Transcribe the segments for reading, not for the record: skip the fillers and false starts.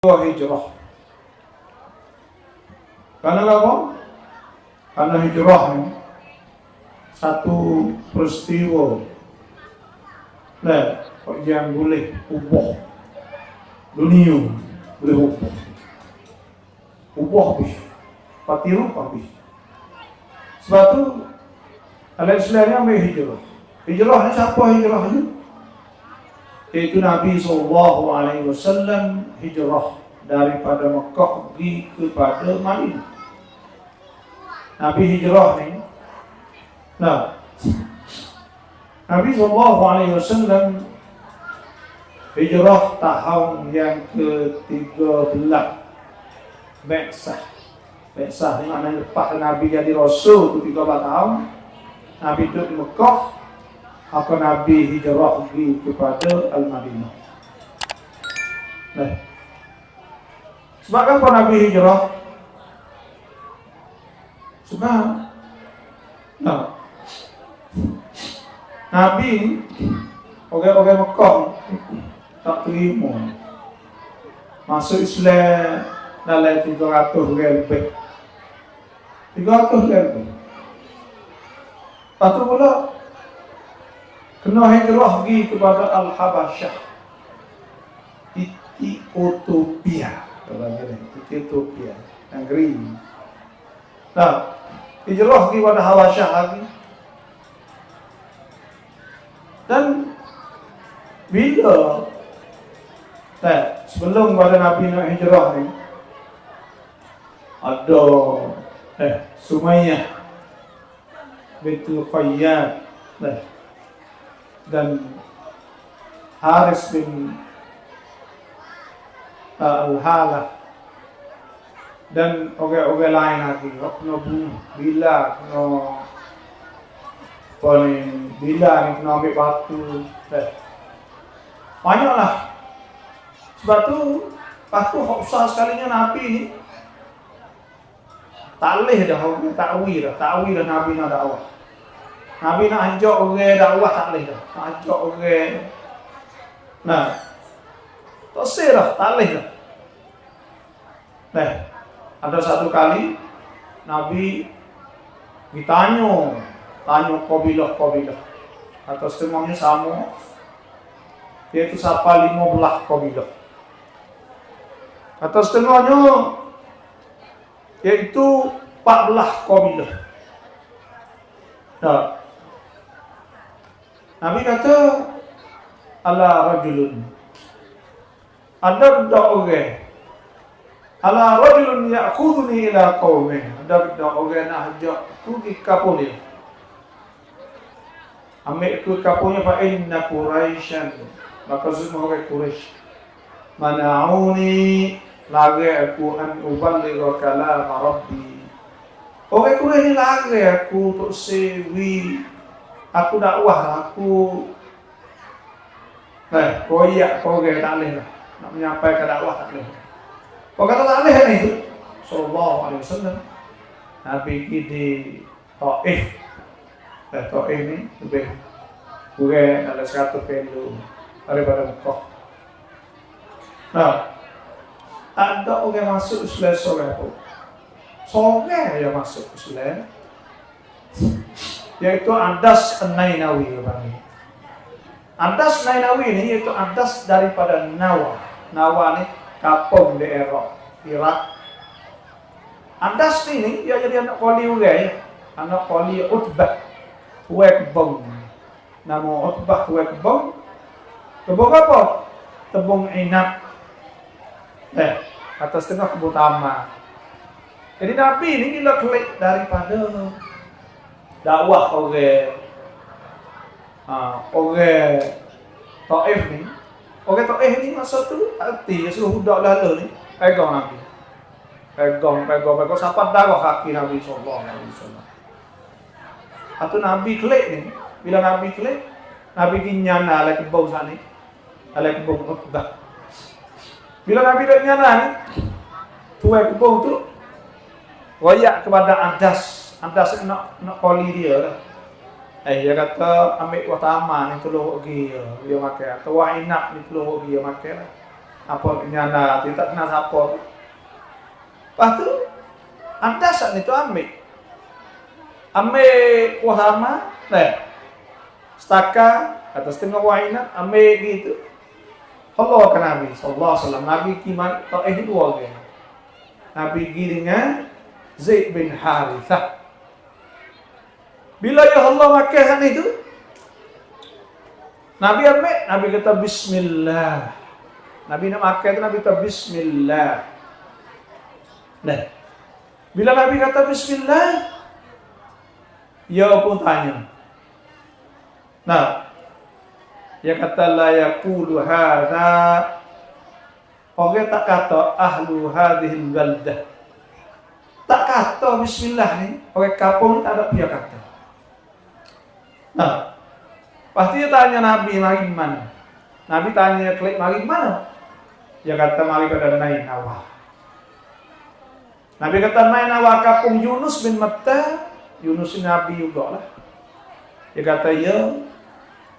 hijrah. Karena apa? Karena hijrah ni satu peristiwa yang boleh ubah dunia, boleh ubah habis, patiru habis. Sebab tu Al-Islam ni ambil hijrah. Hijrah ni siapa hijrah ni? Iaitu Nabi SAW hijrah daripada Mekah pergi kepada Madinah. Nabi hijrah ni, Nabi SAW hijrah tahun yang ke-13 Bai'sah. Bai'sah ni maknanya lepas Nabi jadi Rasul tu 13 tahun. Nabi duduk di Mekah, maka Nabi hijrah pergi kepada Al-Madinah. Sebab apa Nabi hijrah? Sebab Nabi orang-orang Mekah tak terima masuk Islam dalam 300 lebih. 300 lebih. Lepas tu pula kena hijrah pergi kepada Al-Habasyah, Ethiopia. Ethiopia, negeri. Hijrah pergi kepada Habasyah lagi. Dan bila sebelum pada Nabi nak hijrah ni, ada Sumayyah bintul Qayyad dan Haris bin Al-Halah dan orang-orang lain lagi. Kena bunuh, bila kena bila ni kena ambil batu. Banyaklah. Sebab tu hak besar sekalinya Nabi ni tak boleh dah orang takwil dah Nabi nak dakwah. Nabi nak ajak orang dakwah tak boleh dah. Nak ajak orang tak sih dah, tak boleh dah. Ada satu kali Nabi ditanya kabilah atau semuanya sama, yaitu siapa 15 kabilah atau setengahnya yaitu 14 kabilah. Nabi kata ala rajulun, ada orang ala rajulun ya'khuduni ila qaumih, ada orang nak ajak tu di kampung dia, ambil ke kampungnya. Fa inna Quraisyan, maka semua orang Quraisy mana'uni lagi aku an uballigha kalam Rabbi. Orang Quraisy ni lagi aku untuk sewi aku dakwah, aku koyak orang tak boleh nak menyampaikan dakwah tak boleh. Kau kata tak boleh ni itu sallallahu alaihi wasallam. Nabi pergi di Taif. Taif ni lebih kurang ada 100 kilo daripada Mekah. Ada orang masuk Islam seorang yang masuk Islam, yaitu Adas An-Nainawi. Adas Nainawi ini yaitu Adas daripada Nawa. Nawa ni kampung daerah Iraq. Adas ini dia jadi anak koli orang, anak koli Utbah Huwaikbong. Nama Utbah Huwaikbong. Kebun apa? Kebun inap. Atas tengah kebun tamak. Jadi Nabi ini bila klik daripada dakwah orang Taif ni. Orang Taif ni masa tu arti suruh budak lalu ni pegang Nabi. Pegang sampai darah kaki Nabi sallallahu alaihi wasallam. Atau Nabi klik ni, bila Nabi klik, Nabi dinyana ala kebau sana ni. Ala kebau Utbah. Bila Nabi dah nyana ni, tuai kebau tu royak kepada Adas nak koli dia lah. Dia kata ambil watama ni tolong dia makan, atau wainap ni tolong dia makan lah. Apa nyana tidak kenal siapa. Lepas tu ada saat itu ambil kuah sama, setaka atau setengah wainan ambil gitu. Allah ke Nabi sallallahu alaihi wasallam. Nabi kiman itu dua orang. Nabi pergi dengan Zaid bin Harithah. Bila ya Allah makan itu, Nabi ambil, Nabi kata bismillah. Nabi nak makan itu Nabi kata bismillah. Nah, bila Nabi kata bismillah, ya pun tanya. Nah, dia kata la yaqulu hadza. Orang tak kata ahlu hadhil baldah. Tak kata bismillah ni. Orang kampung tak ada dia kata. Nah, pasti dia tanya Nabi mari mana? Nabi tanya klik mari mana? Dia kata mari pada Nainawa. Nabi kata Nainawa kampung Yunus bin Matta. Yunus Nabi juga lah. Dia kata ya.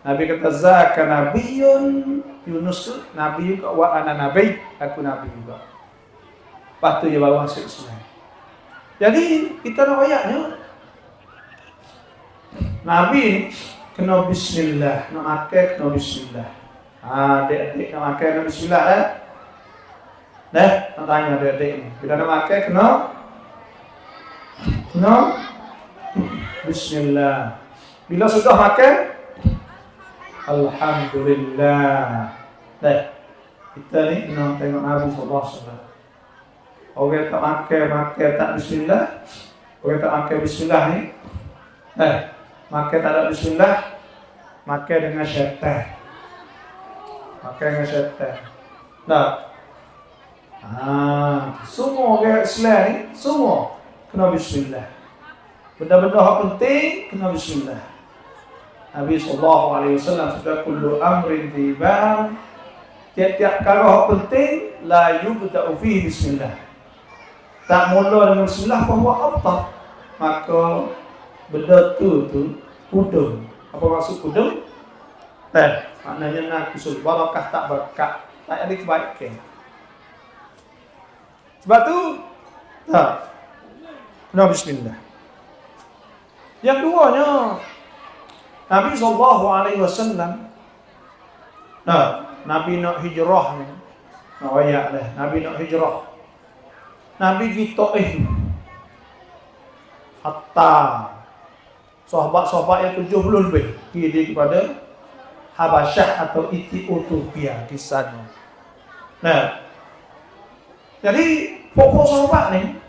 Nabi kata zaka nabiyun. Yunus tu Nabi juga wa ana nabi. Aku Nabi juga. Lepas tu dia bawa masuk Islam. Jadi kita nak ayatnya. Nabi ni kena bismillah. Nak makan kena bismillah. Adik-adik nak makan kena bismillah eh. Nak tanya adik-adik ni. Bila nak makan kena bismillah. Bila sudah makan alhamdulillah. Kita ni kena tengok Nabi sallallahu alaihi wasallam. Orang tak makan tak bismillah. Orang tak makan bismillah ni. Makan tak ada bismillah. Makan dengan syaitan. Makan dengan syaitan. Semua orang Islam ni semua kena bismillah. Benda-benda yang penting kena bismillah. Nabi sallallahu alaihi wasallam sudah kullu amrin tiban. Tiap-tiap perkara yang penting la yubda'u fihi bismillah. Tak mula dengan bismillah bahwa apa? Maka benda tu kudung. Apa maksud kudung? Maknanya nak usul barakah tak berkah. Tak ada kebaikan. Sebab tu kena bismillah. Yang duanya Nabi sallallahu alaihi wasallam Nabi nak hijrah ni. Nak ayat dah. Nabi nak hijrah. Nabi kita hatta sahabat-sahabat yang 70 lebih pergi kepada Habasyah atau Ethiopia kisahnya. Jadi pokok sahabat ni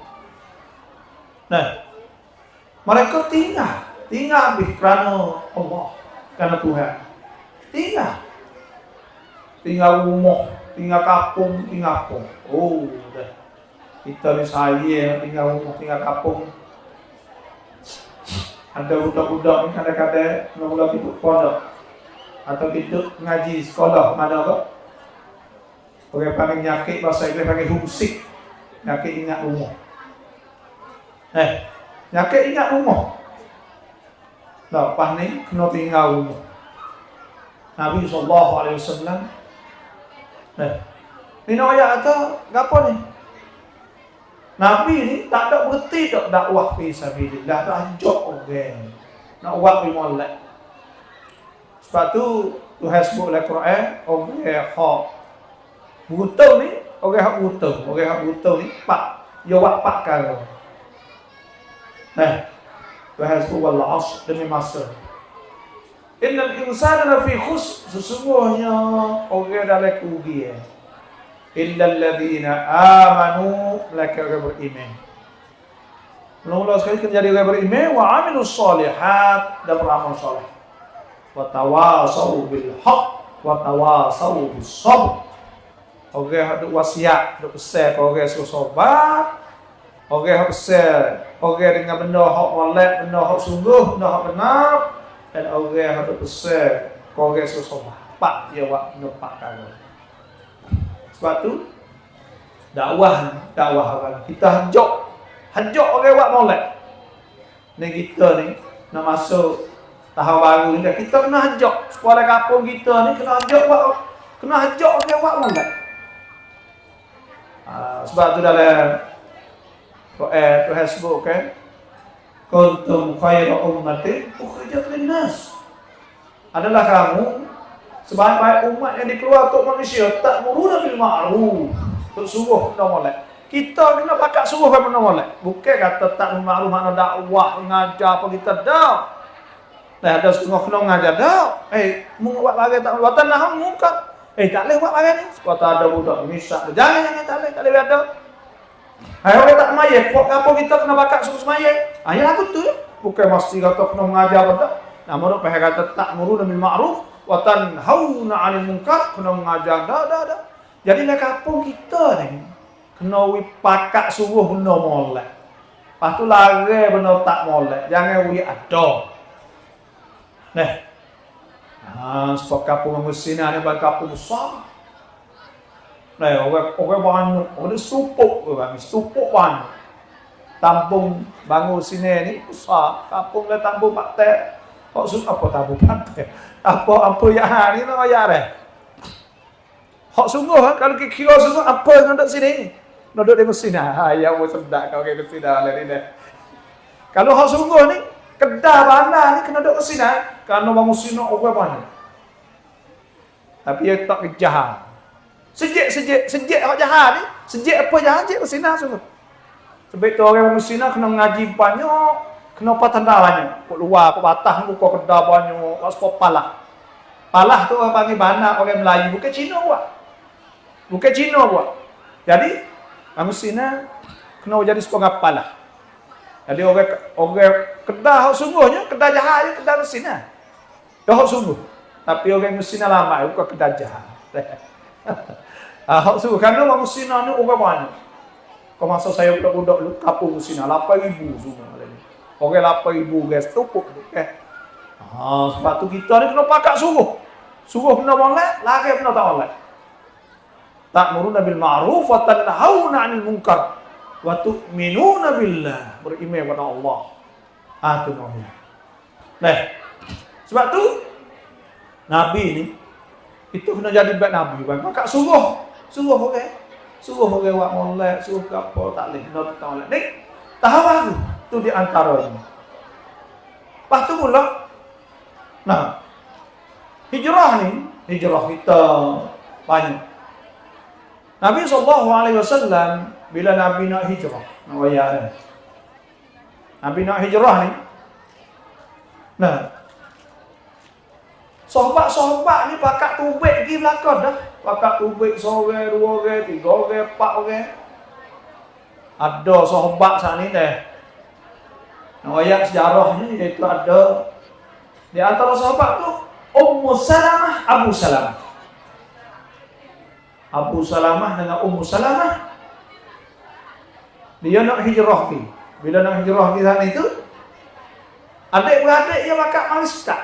mereka tinggal kerana Allah, kerana Tuhan. Tinggal rumah, tinggal kampung, tinggal apa. Dah. Kita ni saya tinggal rumah, tinggal kampung. Ada budak-budak ni kadang-kadang mula-mula hidup pondok atau hidup ngaji sekolah mana ke? Orang panggil nyakit bahasa Inggeris panggil homesick. Nyakit ingat rumah. Nyakit ingat rumah. Lepas ni kena tinggal rumah. Nabi sallallahu alaihi wasallam ni nak ayat kata apa ni? Nabi ni tak ada berhenti tak dakwah fi sabilillah, tak ajak orang nak buat molek. Sebab tu Tuhan sebut dalam Quran orang hak buta ni, orang hak buta ni dia buat pak perkara. Tuhan sebut wal 'ashr demi masa. Innal insana lafi khusr, sesungguhnya orang dalam kerugian. Illa alladhina amanu, mereka orang beriman. Mula-mula sekali kita jadi orang beriman wa amilus solihat, dan beramal soleh. Wa tawasau bil haqq wa tawasau bis sabr. Orang yang wasiat, pesan orang yang sabar. Orang yang pesan orang dengan benda hak molek, benda hak sungguh, benda hak benar. Dan orang yang pesan orang yang sabar. Pak dia buat benda pak kali. Sebab tu dakwah orang. Kita hajak orang buat molek. Ni kita ni nak masuk tahun baru ni, kita kena hajak. Sekolah kampung kita ni kena hajak orang buat molek. Sebab tu dalam Tuhan sebut kan, kuntum khairu ummatin ukhrijat linnas. Adalah kamu sebaik-baik umat yang dikeluarkan untuk manusia, ta'muruna bil ma'ruf, untuk suruh benda molek. Kita kena pakat suruh benda molek. Bukan kata ta'muruna bil ma'ruf makna dakwah, mengajar apa kita dak. Dah ada setengah kena mengajar dak. Mu buat bagai tak buat tanah muka. Tak boleh buat bagai ni. Sebab ada budak misak. Jangan tak boleh ada. Hai orang tak mayat, apa kita kena bakat suruh mayat? Ya aku tu. Bukan mesti kata kena mengajar apa tak. Namun apa kata ta'muruna bil ma'ruf wa tanhauna 'anil munkar, kena mengajar dah. Jadi nak kampung kita ni kena pakat suruh benda molek. Lepas tu lari benda tak molek. Jangan ada. Sebab kampung Mesina ni bukan kampung besar. Orang banyak, orang stupuk banyak. Tampung bangun sini ni besar. Kampung dia tampung Paktek. Apa tampung Paktek? Apa yang ni nak ayat dah. Hak sungguh kalau kira sungguh apa yang duduk sini? Duduk di Mesina. Ya Allah sedap kau ke Mesina lah ni dah. Kalau hak sungguh ni Kedah bandar ni kena duduk Mesina. Kerana bangun Mesina orang banyak. Tapi dia tak kejahat. Sejak hak jahat ni, sejak apa jahat je Mesina sungguh. Sebab tu orang Mesina kena mengaji banyak, kena patanda banyak. Kau luar, kau batah, kau Kedah banyak, kau sepuluh palah. Palah tu orang panggil banyak orang Melayu, bukan Cina buat. Jadi, orang Mesina kena jadi sepuluh palah. Jadi orang Kedah hak sungguhnya, Kedah jahat je, Kedah Mesina. Dia hak sungguh. Tapi orang Mesina lama, bukan Kedah jahat. Hak sungguh, kerana orang Mesina ni orang banyak. Kau masa saya budak-budak lu kapung Mesina, 8,000 semua. Orang 8,000 guys, tupuk tu. Sebab tu kita ni kena pakat suruh. Suruh benda molek, lari benda tak molek. Ta'muruna bil ma'ruf wa tanhauna 'anil munkar wa tu'minuna billah, beriman kepada Allah. Tu namanya. Sebab tu Nabi ni itu kena jadi baik Nabi, pakat suruh orang. Suruh orang buat molek, suruh apa tak boleh, benda tak molek. Ni tahap baru tu di antaranya. Lepas tu pula hijrah kita banyak. Nabi SAW bila Nabi nak hijrah, Nabi nak hijrah ni. Sahabat-sahabat ni pakat tubik pergi belakang dah. Pakat tubik seorang, 2 orang, 3 orang, 4 orang. Ada sahabat saat ni dah. Ayat sejarah ni iaitu ada di antara sahabat tu Ummu Salamah, Abu Salamah. Abu Salamah dengan Ummu Salamah. Dia nak hijrah pergi. Bila nak hijrah pergi sana itu, adik-beradik dia makan mariska.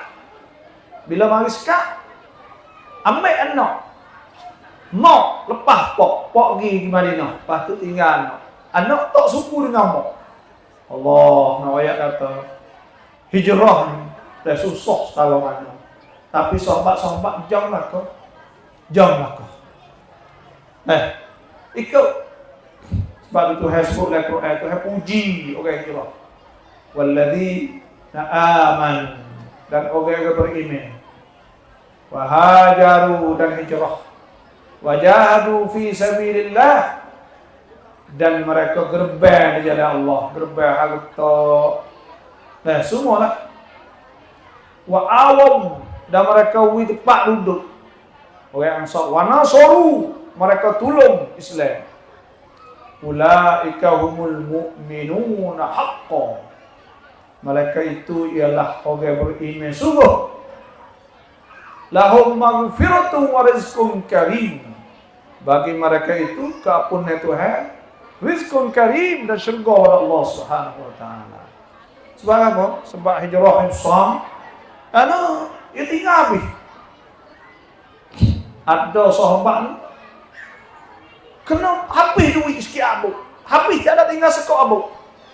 Bila mariska, ambil anak. Mak lepas pok pergi ke Madinah. Lepas tu tinggal anak. Anak tak suku dengan mak. Allah, nak ayat kata hijrah ni dah susah kalau mana. Tapi sahabat-sahabat janganlah kau. Ikut. Sebab itu Tuhan sebut dalam Quran, Tuhan puji orang hijrah. Walladzina amanu, dan orang yang beriman. Wahajaru, dan hijrah. Wajahadu fi sabilillah, dan mereka gerbang di jalan Allah, gerbang harta. Semualah. Wa awam, dan mereka tempat duduk. Orang Ansar, wa nasaru, mereka tolong Islam. Ulaika humul mu'minuna haqqan. Mereka itu ialah orang beriman sungguh. Lahum maghfiratun wa rizqun karim. Bagi mereka itu keampunan Tuhan, rizqun karim, dan syurga Allah Subhanahu wa taala. Sebab apa? Sebab hijrah yang sah. Dia tinggal habis. Ada sahabat ni kena habis duit sikit abuk. Habis tak ada tinggal sekok abuk.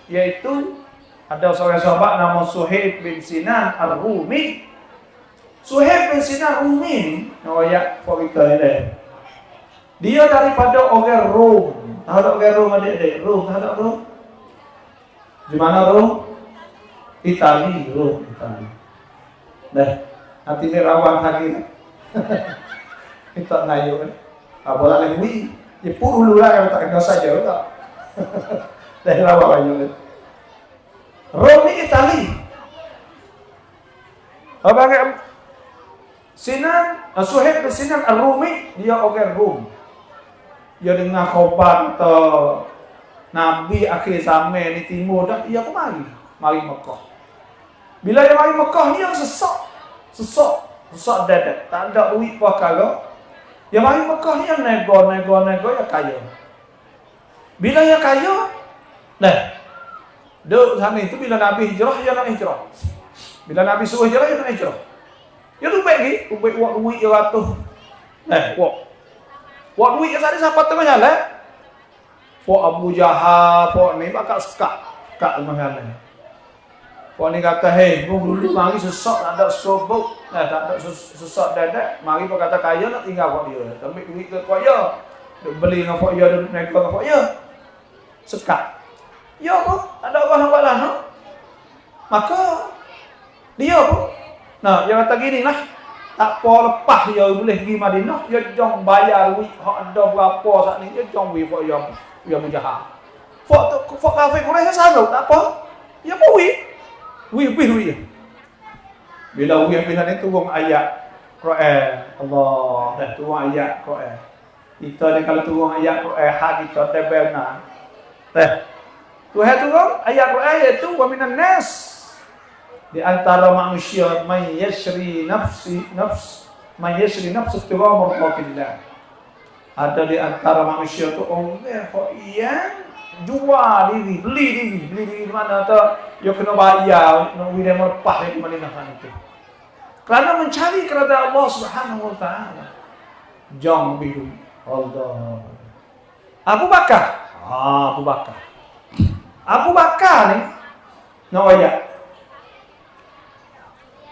Iaitu ada seorang sahabat nama Suhaib bin Sinan Ar-Rumi. Suhaib bin Sinan Ar-Rumi ni, ayat for kita ni dah. Dia daripada orang Rom. Tahu tak orang Rom adik-adik? Rom, tahu tak Rom? Di mana Rom? Itali, Rom, Itali. Nah, nanti ni rawan lagi. Kita naik kan. Apa lagi ni? Ya pun dulu lah yang tak kena saja tak. Dah rawan banyak. Rom ni Itali. Abang Sinan, Suhaib bin Sinan Ar-Rumi, dia orang Rom. Dia dengar khabar atau Nabi akhir zaman di timur dah, dia pun mari Mekah. Bila dia mari Mekah, dia sesak dadat, tak ada duit perkara. Dia mari Mekah, dia nego, dia kaya. Bila dia kaya, duduk sana itu bila Nabi hijrah, dia nak hijrah. Bila Nabi suruh hijrah, dia nak hijrah. Dia tu baik lagi, baik buat duit dia ratus. Buat duit dia tadi sampai tengah jalan. Buat Abu Jahal, buat ni bakal sekat tengah jalan. Buat ni kata, hei, dulu mari sesak, tak ada strobok, tak ada sesak dadak, mari pun kata kaya nak tinggal buat dia. Ambil duit ke buat dia. Beli dengan buat dia, duduk naik dengan buat dia. Sekat. Ya pun, ada orang nak buat lah, no? Maka, dia pun, dia kata gini lah, tak apa lepas dia boleh pergi Madinah, dia jom bayar duit, hak ada berapa saat ni, dia jom pergi buat dia mujahah. Fok kafir Quraisy sanggup, tak apa, dia pun duit dia. Bila bila ni turun ayat Quran, Allah, dah turun ayat Quran. Kita ni kalau turun ayat Quran, hak kita tak benar. Tuhan turun ayat Quran iaitu wa minan nas, di antara manusia man yashri nafsu ibtigha mardatillah. Ada di antara manusia tu orang yang jual diri, beli diri di mana tu dia kena bayar, nak dia melepah di mana itu. Kerana mencari kepada Allah Subhanahu wa taala. Jom biru Allah. Abu Bakar ni nak ayat.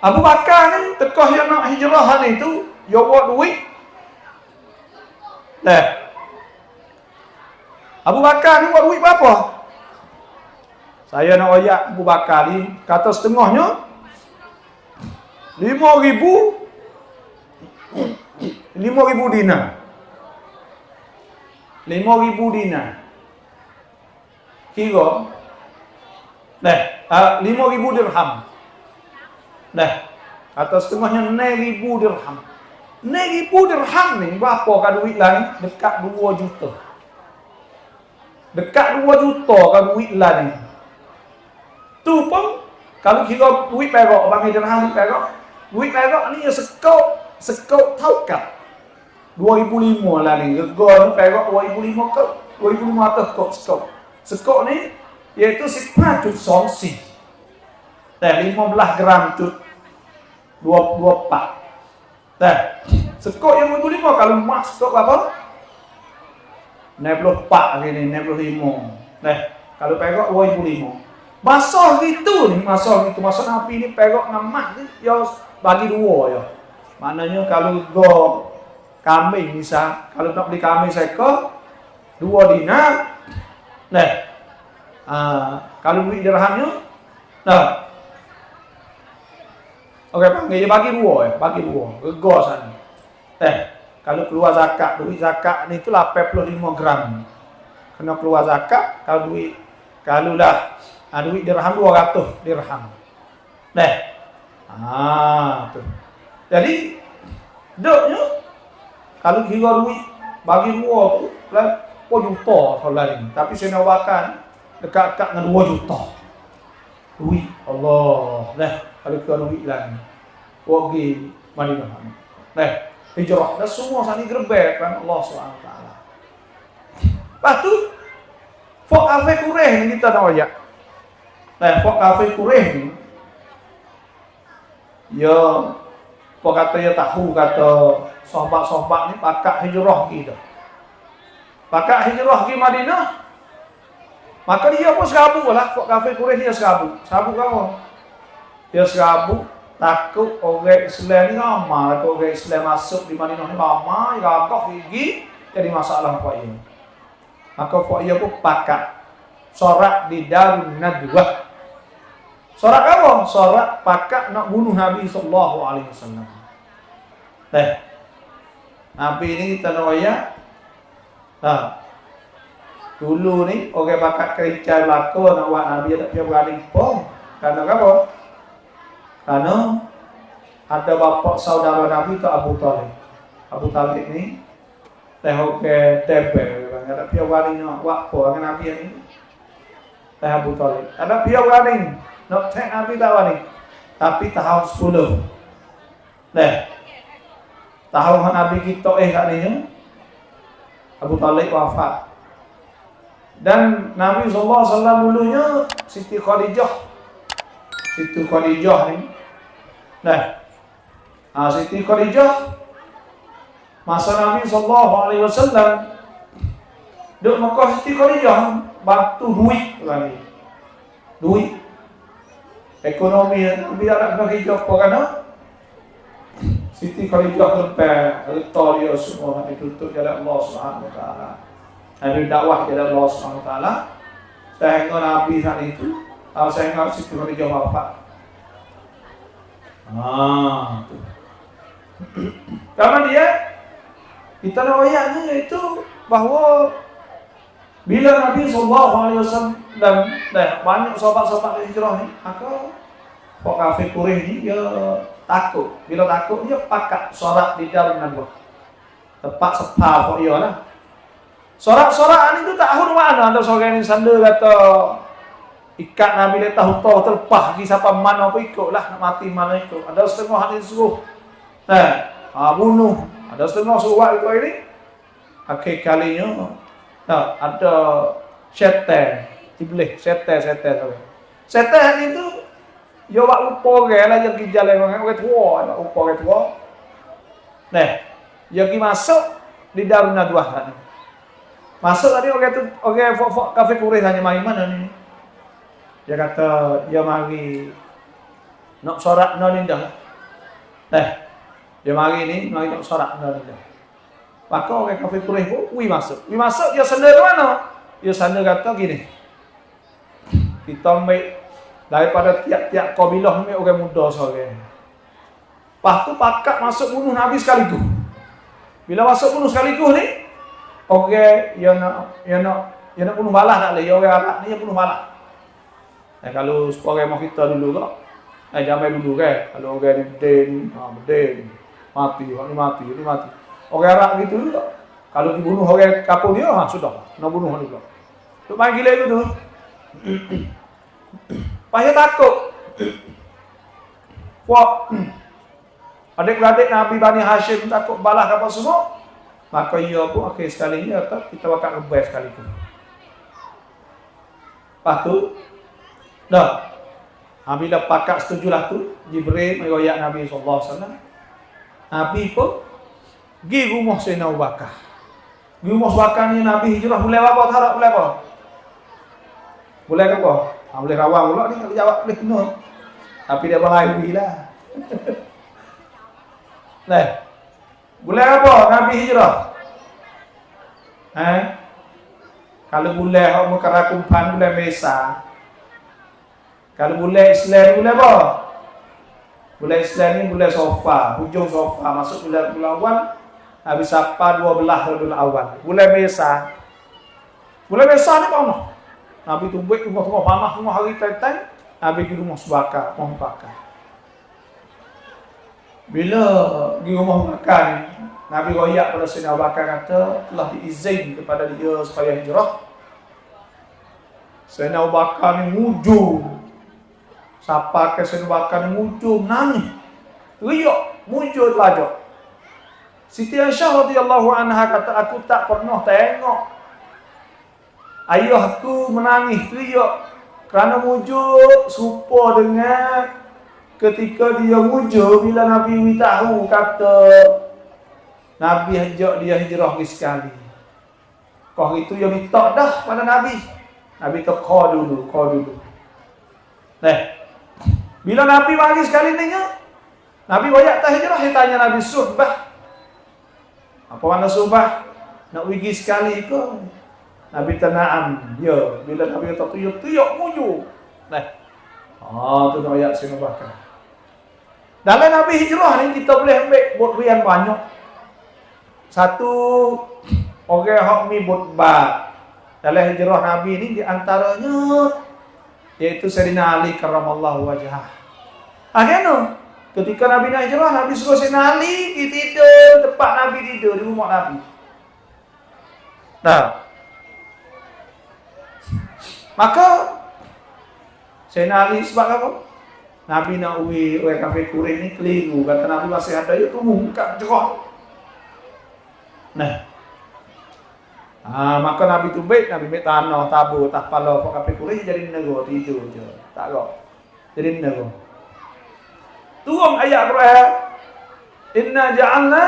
Abu Bakar ni tekah yang nak hijrah ni tu, dia buat duit. Abu Bakar ni buat duit berapa? Saya nak ayat Abu Bakar ni, kata setengahnya 5,000 dinar. 5,000 dinar. Kira 5,000 dirham. Kata setengahnya 6,000 dirham. 6,000 dirham ni berapa kan duit lah ni? Dekat 2 juta. Dekat 2 juta kan duit lah ni. Tu pun kalau kira duit perak, bagi dirham duit perak. Duit perak ni sekau taukat. 2,500 lah ni. Rega ni perak 2,500 kau. 2,500 kau sekau. Sekau ni iaitu 10 sonsi. 15 gram cut 24. Sekok yang 25 kalau emas sekok berapa? 64 hari ni, 65. Kalau perak 2,500. Masa gitu ni, masa Nabi ni perak dengan emas ni, dia bagi dua ya. Maknanya kalau go kambing misal, kalau nak beli kambing sekor 2 dinar. Kalau duit dirhamnya, okey, panggil dia bagi dua. Rega sana. Kalau keluar zakat, duit zakat ni tu 85 gram. Kena keluar zakat, duit dirham 200 dirham. Tu. Jadi deknya kalau kira duit bagi dua tu lah 4 juta kalau ni. Tapi saya nak makan dekat-dekat dengan 2 juta. Duit Allah. Kalau kira duit lah ni. Pergi Madinah. Hijrah. Dan semua sana gerbek kan Allah SWT. Lepas tu, Fok kafir Quraisy ni kita nak ayat. Fok kafir Quraisy ni, ya, Fok kata ya tahu kata sahabat-sahabat ni pakat hijrah kita. Pakat hijrah ke Madinah. Maka dia pun serabut lah. Fok kafir Quraisy dia serabut. Serabut apa? Dia serabut takut orang Islam ni ramai. Orang Islam masuk di Madinah ni ramai. Gagah gigi. jadi masalah Pak Iyo. Maka Pak Iyo pun pakat sorak di Darun Nadwah. Sorak apa? Sorak pakat nak bunuh Nabi sallallahu alaihi wasallam. Nabi ini kita royak. Dulu ni orang pakat kerja belaka nak buat Nabi tak payah berani pun. Karena apa? Karena ada bapa saudara Nabi tu Abu Talib. Abu Talib ni tengok ke tebel, tak payah berani nak buat apa dengan Nabi ni. Abu Talib. Ada pihak berani nak tank Nabi tak berani. Tapi tahun 10. Tahun Nabi kita kat ni Abu Talib wafat. Dan Nabi SAW dulunya Siti Khadijah. Siti Khadijah ni. Siti Khadijah masa Nabi SAW duduk Mekah. Siti Khadijah bantu duit lagi. Duit. Ekonomi Nabi tak nak kerja apa kan? Siti Khadijah lepas harta dia semua ditutup jalan Allah Subhanahu wa taala. Nabi dakwah jalan Allah Subhanahu wa taala. Sehingga Nabi saat itu, sehingga Siti Khadijah wafat. Karena dia kita riwayatnya itu bahwa bila Nabi SAW dan banyak sahabat-sahabat hijrah ni, maka orang kafir Quraisy ni dia takut. Bila takut dia pakat sorak di Darun Nadwah. Tempat sepah kok dia lah. Sorak-sorakan itu tak tahu mana. Ada seorang yang sanda kata ikat Nabi letak hutah terpah pergi siapa mana apa ikutlah, nak mati mana ikut. Ada setengah hadis suruh bunuh. Ada setengah suruh buat itu ini. Akhir kalinya ada syaitan, iblis, syaitan. Syaitan itu dia buat lupa orang lah, dia pergi jalan orang tua, buat lupa orang tua. Dia pergi masuk di Darun Nadwah tadi. Masuk tadi orang fok kafir Quraisy hanya mari mana ni. Dia kata dia mari nak sorak no ni dah. Dia mari nak sorak no ni dah. Maka orang kafir Quraisy pun masuk. Dia senda ke mana? Dia senda kata gini. Kita ambil daripada tiap-tiap kabilah ni orang muda seorang. Lepas tu pakat masuk bunuh Nabi sekaligus. Bila masuk bunuh sekaligus ni, orang yang nak bunuh balas tak boleh. Orang Arab ni yang bunuh balas. Kalau orang mau kita dulu kok, jamai dulu kan. Kalau orang ni berdin, mati, orang ni mati. Orang Arab gitu juga. Kalau dibunuh orang kapal dia, sudah. Nak bunuh juga. Tu main gila itu tu. Payah takut. Wah, adik-adik Nabi Bani Hashim takut balas apa semua. Maka ia pun akhir sekali ni kita bakal rebel sekali tu. Lepas tu, bila pakat setujulah tu, Jibril meriwayat Nabi SAW. Nabi pun pergi rumah Sayyidina Abu Bakar. Di rumah Abu Bakar ni Nabi hijrah boleh apa? Tak boleh apa? Boleh ke apa? Boleh rawang pula ni, kalau jawab boleh kena. Tapi dia berlari lah. Boleh apa Nabi hijrah? Kalau boleh orang Mekah kumpulan boleh Mesa. Kalau boleh Islam boleh apa? Boleh Islam ni boleh sofa, hujung sofa masuk bulan awal. Habis apa 12 bulan awal. Bulan Mesa. Bulan Mesa ni apa? Nabi tu buat rumah panah rumah hari tentang. Nabi pergi rumah Subakar, rumah Bakar. Bila di rumah Bakar ni, Nabi royak pada Sayyidina Abu Bakar kata telah diizin kepada dia supaya hijrah. Sayyidina Abu Bakar ni mujur. Siapa ke Sayyidina Abu Bakar ni mujur nangis. Riak, mujur lajak. Siti Aisyah radhiyallahu anha kata aku tak pernah tengok ayahku menangis teriak kerana mujur serupa dengan ketika dia mujur bila Nabi tahu kata Nabi ajak dia hijrah sekali. Kau itu dia minta dah pada Nabi. Nabi kata kau dulu. Bila Nabi mari sekali ni Nabi banyak tak hijrah, dia tanya Nabi Suhbah. Apa makna Suhbah? Nak pergi sekali ke? Nabi tanam. Ya, bila Nabi kata tuyuk muju. Nah. Tu ayat Sayyidina Abu Bakar. Dalam Nabi hijrah ni kita boleh ambil buktian banyak. Satu orang hak mi butbah. Dalam hijrah Nabi ni di antaranya iaitu Sayyidina Ali karramallahu wajhah. Akhirnya ketika Nabi nak hijrah, Nabi suruh Sayyidina Ali pergi tidur tempat Nabi tidur di rumah Nabi. Nah, maka Sayyidina Ali sebab apa? Nabi nak orang kafir Quraisy ni keliru. Kata Nabi masih ada, ya tunggu buka hijrah. Nah, maka Nabi tu baik, Nabi ambil tanah, tabur, tak pala, pak kafir Quraisy jadi negara tidur je. Tak kok. Jadi negara. Turun ayat Quran. Inna ja'alna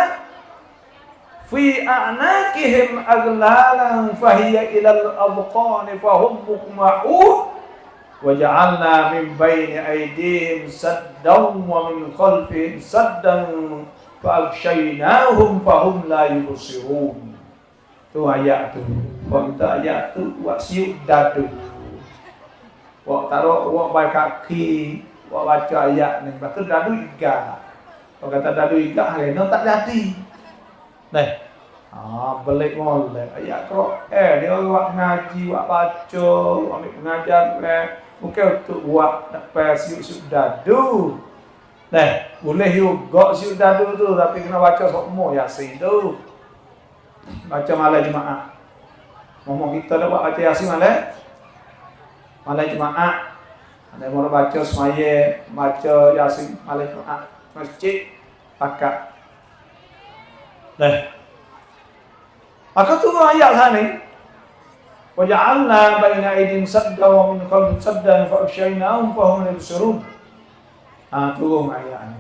fi a'naqihim aghlalan fahiya ilal adqani fahum muqma'un wa ja'alna min bayni aydihim saddan wa min khalfihim saddan fa'aghshaynahum fahum la yubsirun. Tu ayat tu. Waktu ayat tu buat siuk dadu. Wak taruh wak baik kaki, wak baca ayat ni. Lepas tu dadu iga. Kalau kata dadu iga, hari ni tak jadi. Dah. Belik molek. Ayat Quran. Dia wak ngaji, wak baca, ambil pengajar. Mungkin untuk buat dapat siuk dadu. Dah. Boleh juga siuk dadu tu. Tapi kena baca semua Yasin tu. Baca malam Jumaat. Ngomong kita dah buat baca Yasin malam Jumaat. Ada orang baca semaya, baca Yasin malam Jumaat. Masjid pakat. Dah. Maka tu ayat sana ni. Wa ja'alna baina aydihim saddan wa min khalfihim saddan fa aghshaynahum fa hum la yubsirun. Turun ayat ni.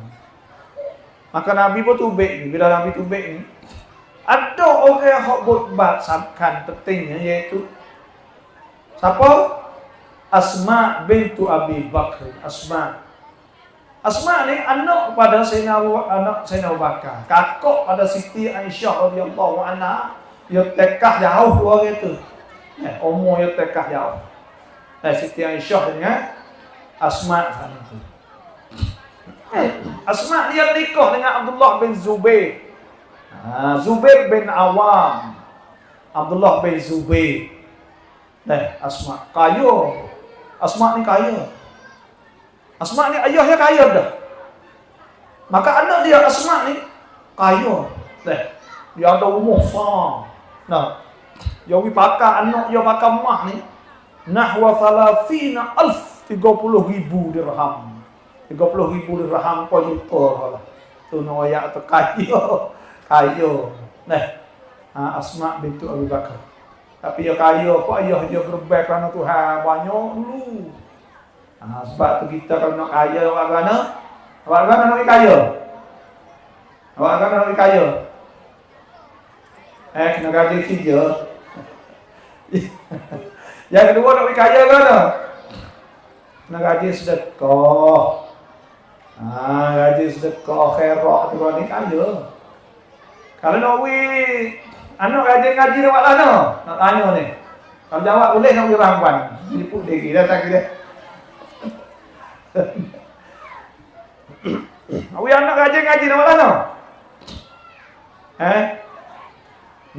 Maka Nabi pun tubik ni. Bila Nabi tubik ni, ada orang yang buat sabkan pentingnya iaitu siapa? Asma bintu Abi Bakr. Asma ni anak pada Sayyidina Abu Bakar, kakak pada Siti Aisyah radhiyallahu anha. Dia tekah jauh orang itu. Umur dia tekah jauh. Siti Aisyah dengan Asma sana tu. Asma dia nikah dengan Abdullah bin Zubair. Zubair bin Awam. Abdullah bin Zubair. Asma kaya. Asma ni kaya. Asma ni ayahnya kaya dah. Maka anak dia Asma ni kaya. Dia ada umur besar. Dia pakai anak dia pakai emas ni nahwa 30,000 dirham. 30,000 dirham per juta lah. Tu noyak tu kaya. Asma bintu Abu Bakar. Tapi dia kaya, kok ayah dia berbaik kerana Tuhan banyak dulu. Sebab tu kita kalau nak kaya, awak kerana nak kaya. Awak kerana nak kaya. Kena gaji kerja. Yang kedua nak kaya kerana kena gaji sedekah. Gaji sedekah khairat tu ni kaya. Kalau nak anak ngaji nak buat lah no? Nak tanya ni. Kalau jawab boleh nak pergi ramban. Jemput dia datang kita. Awi anak ngaji nak buat lah no?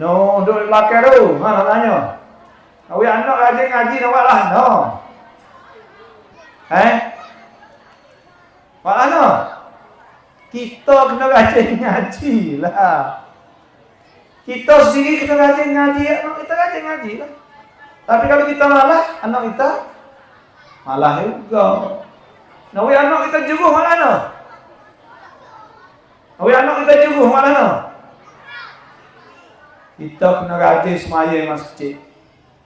No, duduk belakang tu. Nak tanya. Awi anak ngaji nak buat lah no? Buat lah no? Kita kena ngaji lah. Kita sendiri kena ngaji, anak kita ngaji lah. Tapi kalau kita malah, anak kita malah juga. Nawi anak kita juguh malah no? Nawi anak kita juguh malah no? Kita kena ngaji semaya masjid.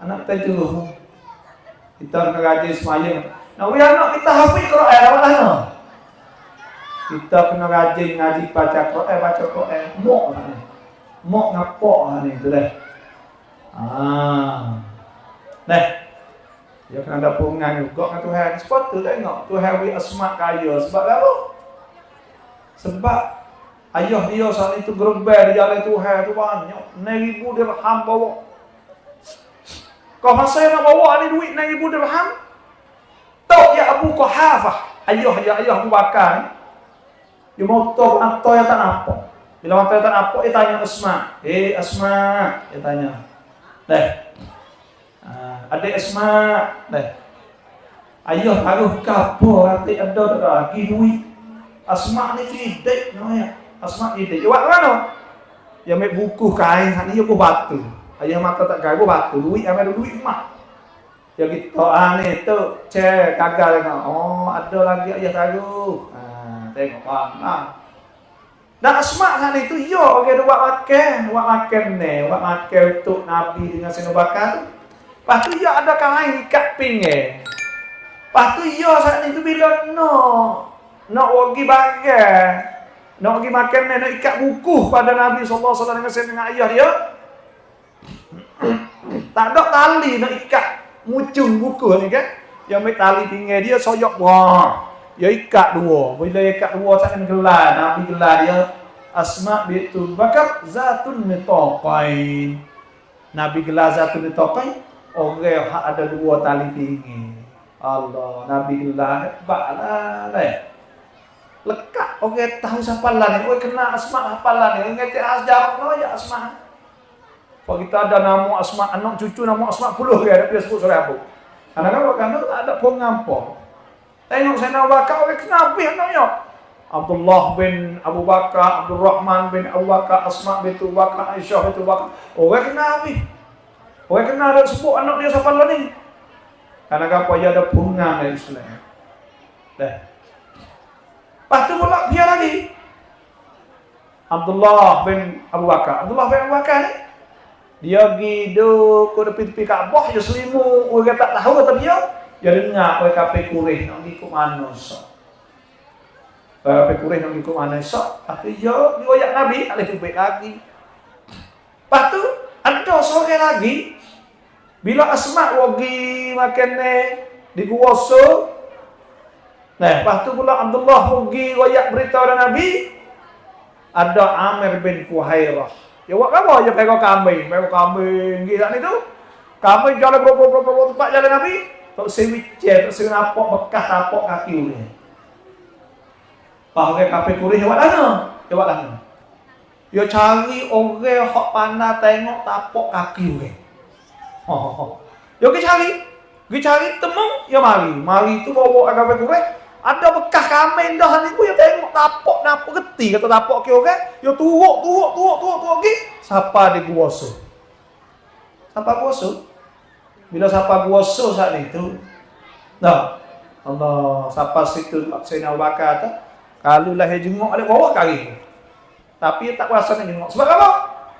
Anak kita juguh. Kita kena ngaji semaya. Nawi anak kita hafiz Quran malah no? Kita kena ngaji baca Quran. Mok ngapok ni tu dah. Dia kena ada pungan juga dengan Tuhan. Sebab tu tengok Tuhan wi Asma kaya sebab apa? Sebab Ayah dia saat itu gerbel di jalan Tuhan itu banyak. 6.000 dirham bawa. Kau masa nak bawa ni duit 6.000 dirham? Tahu ya Abu Quhafah. Ayah Abu Bakar ni. Dia mau tahu atau yang tak nampak. Bila mata tak nampak, dia tanya Asma. Asma. Dia tanya. Adik Asma. Ayah harus kapur. Nanti ada lagi duit. Asma ni tidak namanya. Asma ni tidak. Buat mana? Dia ambil buku kain. Ni dia batu. Ayah mata tak kain batu. Duit ambil duit emak. Dia gitu. Ni tu. Cek gagal. Ada lagi ayah taruh. Tengok bang. Dan Asma sana itu, dia buat makan ni, buat makan untuk Nabi dengan Sayyidina Bakar tu. Lepas tu ada kain ikat pinggir. Lepas tu saat itu bila nak pergi bagai, nak pergi makan ni, nak ikat buku pada Nabi SAW dengan ayah dia. Tak ada tali nak ikat mucung buku ni kan. Dia ambil tali pinggir dia, soyok wah. Dia ikat dua. Bila ikat dua tak kena gelar. Nabi gelar dia Asma bintu Bakar zatun nitaqain. Nabi gelar zatun nitaqain. Orang hak ada dua tali pinggir. Allah, Nabi gelar hebatlah. Lekat orang tahu hafalan ni. Orang kena Asma hafalan ni. Orang kata jawab ya Asma. Kalau kita ada nama Asma, anak cucu nama Asma 10 ke ada dia sebut surah apa. Kadang-kadang tak ada pengampun. Tengok Sayyidina Abu Bakar, orang kenapa namanya? Abdullah bin Abu Bakar, Abdul Rahman bin Abu Bakar, Asma bintu Bakar, Aisyah bintu Bakar. Orang kenapa? Orang kenal ada sebut anak dia siapa lah ni? Karena apa dia ada pungan dari Islam. Lepas tu pula dia lagi. Abdullah bin Abu Bakar. Abdullah bin Abu Bakar ni, dia pergi duduk ke tepi-tepi Kaabah, dia selimut, orang tak tahu kata dia. Dia dengar oleh kafe Quraisy nak pergi ke mana esok. Kafe Quraisy nak pergi ke mana esok. Tapi dia riwayat Nabi, tak boleh baik lagi. Lepas tu, ada sore lagi, bila Asma pergi makan di Gua So. Lepas tu pula Abdullah pergi riwayat berita dari Nabi. Ada Amir bin Fuhairah. Dia buat apa? Dia pegang kambing. Gila ni tu. Kambing jalan berapa tempat jalan Nabi. Tak sewicet, tak sewi nampak bekas tapak kaki dia. Pakai kafe Quraisy buat mana? Dia buat mana? Dia cari orang hak pandai tengok tapak kaki dia. Dia pergi cari temung, dia mari tu bawa kafe Quraisy. Ada bekas kambing dah ni pun dia tengok tapak geti kata tapak ke orang. Dia turuk lagi. Siapa dia kuasa? Siapa kuasa? Bila siapa kuasa saat itu, Allah siapa situ Sayyidina Abu Bakar tu, kalau lah dia jenguk ada bawah kaki. Tapi tak kuasa nak jenguk. Sebab apa?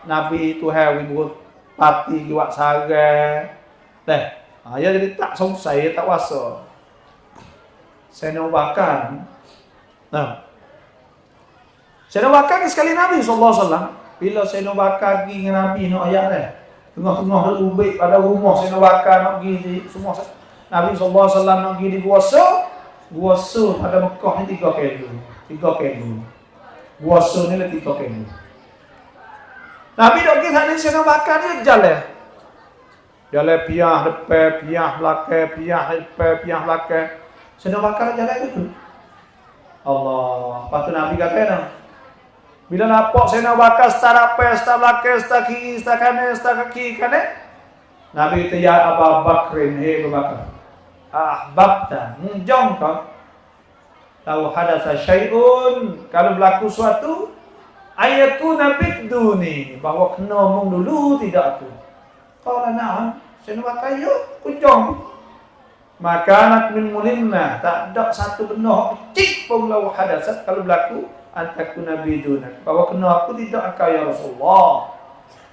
Nabi itu hari buruk pati buat sarang. Dia jadi tak selesai, tak kuasa. Sayyidina Abu Bakar. Sayyidina Abu Bakar sekali Nabi SAW. Bila Sayyidina Abu Bakar pergi dengan Nabi nak ayat dia. Tengah-tengah ubik pada rumah Sayyidina Abu Bakar nak pergi semua Nabi SAW nak pergi di Gua So pada Mekah ni 3 kilo. Gua So ni lah 3 kilo. Nabi nak pergi sana Sayyidina Abu Bakar dia jalan piah depan, piah belakang, piah depan, piah belakang. Sayyidina Abu Bakar jalan itu. Allah. Lepas tu Nabi kata bila nampak Sayyidina Abu Bakar setara depan, setara belakang, setara kiri, setara kanan, setara kiri kanan, Nabi kata, ya Abu Bakrin, hei Abu Bakar, ahbabta, jom kau. Tahu hadasa syai'un, kalau berlaku suatu, ayakuna biduni, bahawa kena omong dulu, tidak tu. Kalau na'am, Sayyidina Abu Bakar, yuk, kunjung. Makanat min mulimna, tak ada satu benda kecil pun lau hadasat kalau berlaku. Antakuna bidunak, bahwa kena aku tidak engkau ya Rasulullah.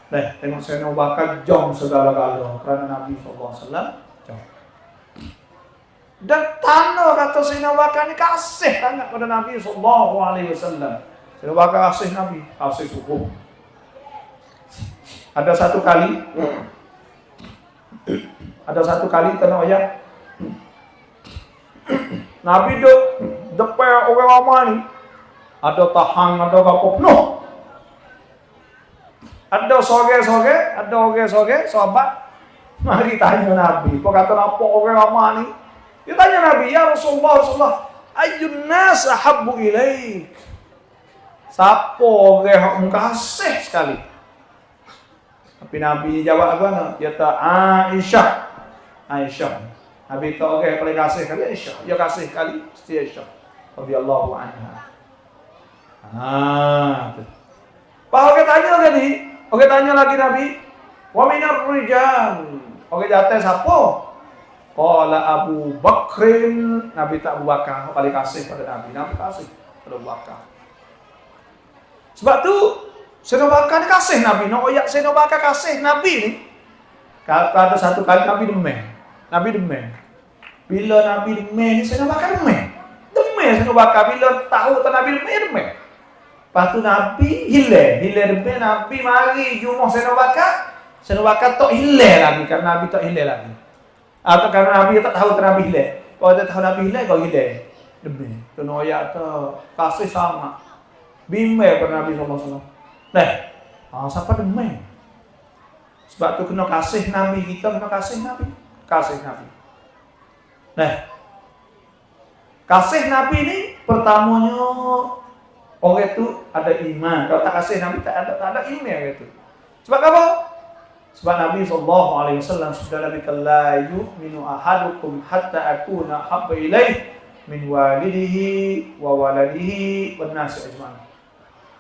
Tengok Sayyidina Abu Bakar jom segala-gala kerana Nabi SAW jom. Dan tanda kata Sayyidina Abu Bakar ni kasih sangat pada Nabi SAW. Sayyidina Abu Bakar kasih Nabi, kasih suku. Ada satu kali kena ayat Nabi duk depan orang ramai ni. Ada tahang, ada apa penuh. Ada soge-soge, ada oge-soge, sahabat. Mari tanya Nabi. Kau kata apa orang lama ni? Dia tanya Nabi, ya Rasulullah, ayyun nas ahabbu ilaik? Siapa orang yang kasih sekali? Tapi Nabi jawab apa? Dia kata Aisyah. Nabi kata orang yang paling kasih sekali Aisyah. Dia kasih sekali mesti Aisyah radhiyallahu anha. Pak orang tanya tadi, orang tanya lagi Nabi, wa minar rijal. Orang jatuh siapa? Qala Abu Bakrin. Nabi tak Abu Bakar paling kasih pada Nabi. Nabi kasih pada Abu Bakar. Sebab tu Sayyidina Abu Bakar ni kasih Nabi. Nak oyak Sayyidina Abu Bakar kasih Nabi ni. Kalau ada satu kali Nabi demam. Bila Nabi demam ni Sayyidina Abu Bakar demam. Sayyidina Abu Bakar bila tahu tak Nabi demam. Lepas tu Nabi hilang demam. Nabi mari jumpa Sayyidina Abu Bakar. Sayyidina Abu Bakar tak hilang lagi. Kan Nabi tak hilang lagi. Atau kerana Nabi tak tahu Nabi hilang. Kalau dia tahu Nabi hilang, kau hilang. Demam. Kena oyak tu kasih sangat. Bimbang pada Nabi SAW. Siapa demam? Sebab tu kena kasih Nabi kita, kena kasih Nabi. Kasih Nabi ni pertamanya orang tu ada iman. Kalau tak kasih Nabi tak ada iman gitu. Sebab apa? Sebab Nabi SAW sudah Nabi la yu'minu ahadukum hatta akuna habba ilaih min walidihi wa waladihi wan nasi ajma'in.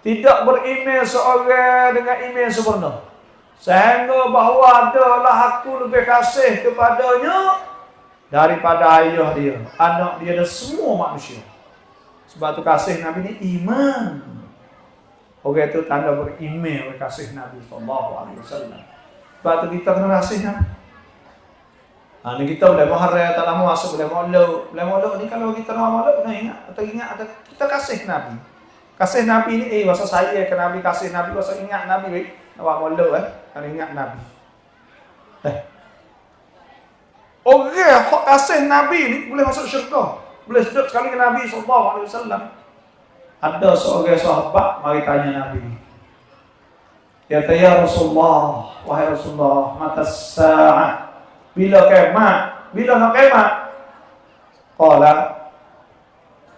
Tidak beriman seorang dengan iman sempurna. Sehingga bahawa adalah aku lebih kasih kepadanya daripada ayah dia, anak dia dan semua manusia. Sebab tu kasih Nabi ni iman. Orang itu tanda beriman oleh kasih Nabi SAW. Sebab tu kita kena kasih Nabi. Ni kita boleh mahar tak lama masuk boleh maulud ni kalau kita nak maulud kena ingat ada kita kasih Nabi. Kasih Nabi ni, masa saya ke Nabi, kasih Nabi, masa ingat Nabi, nak buat maulud kan ingat Nabi. Orang yang kasih Nabi ni boleh masuk syurga. Boleh sedut sekali ke Nabi SAW. Ada seorang sahabat, mari tanya Nabi. Dia kata, ya Rasulullah, wahai Rasulullah, mata sa'ah. Bila kiamat? Bila nak kiamat? Qala,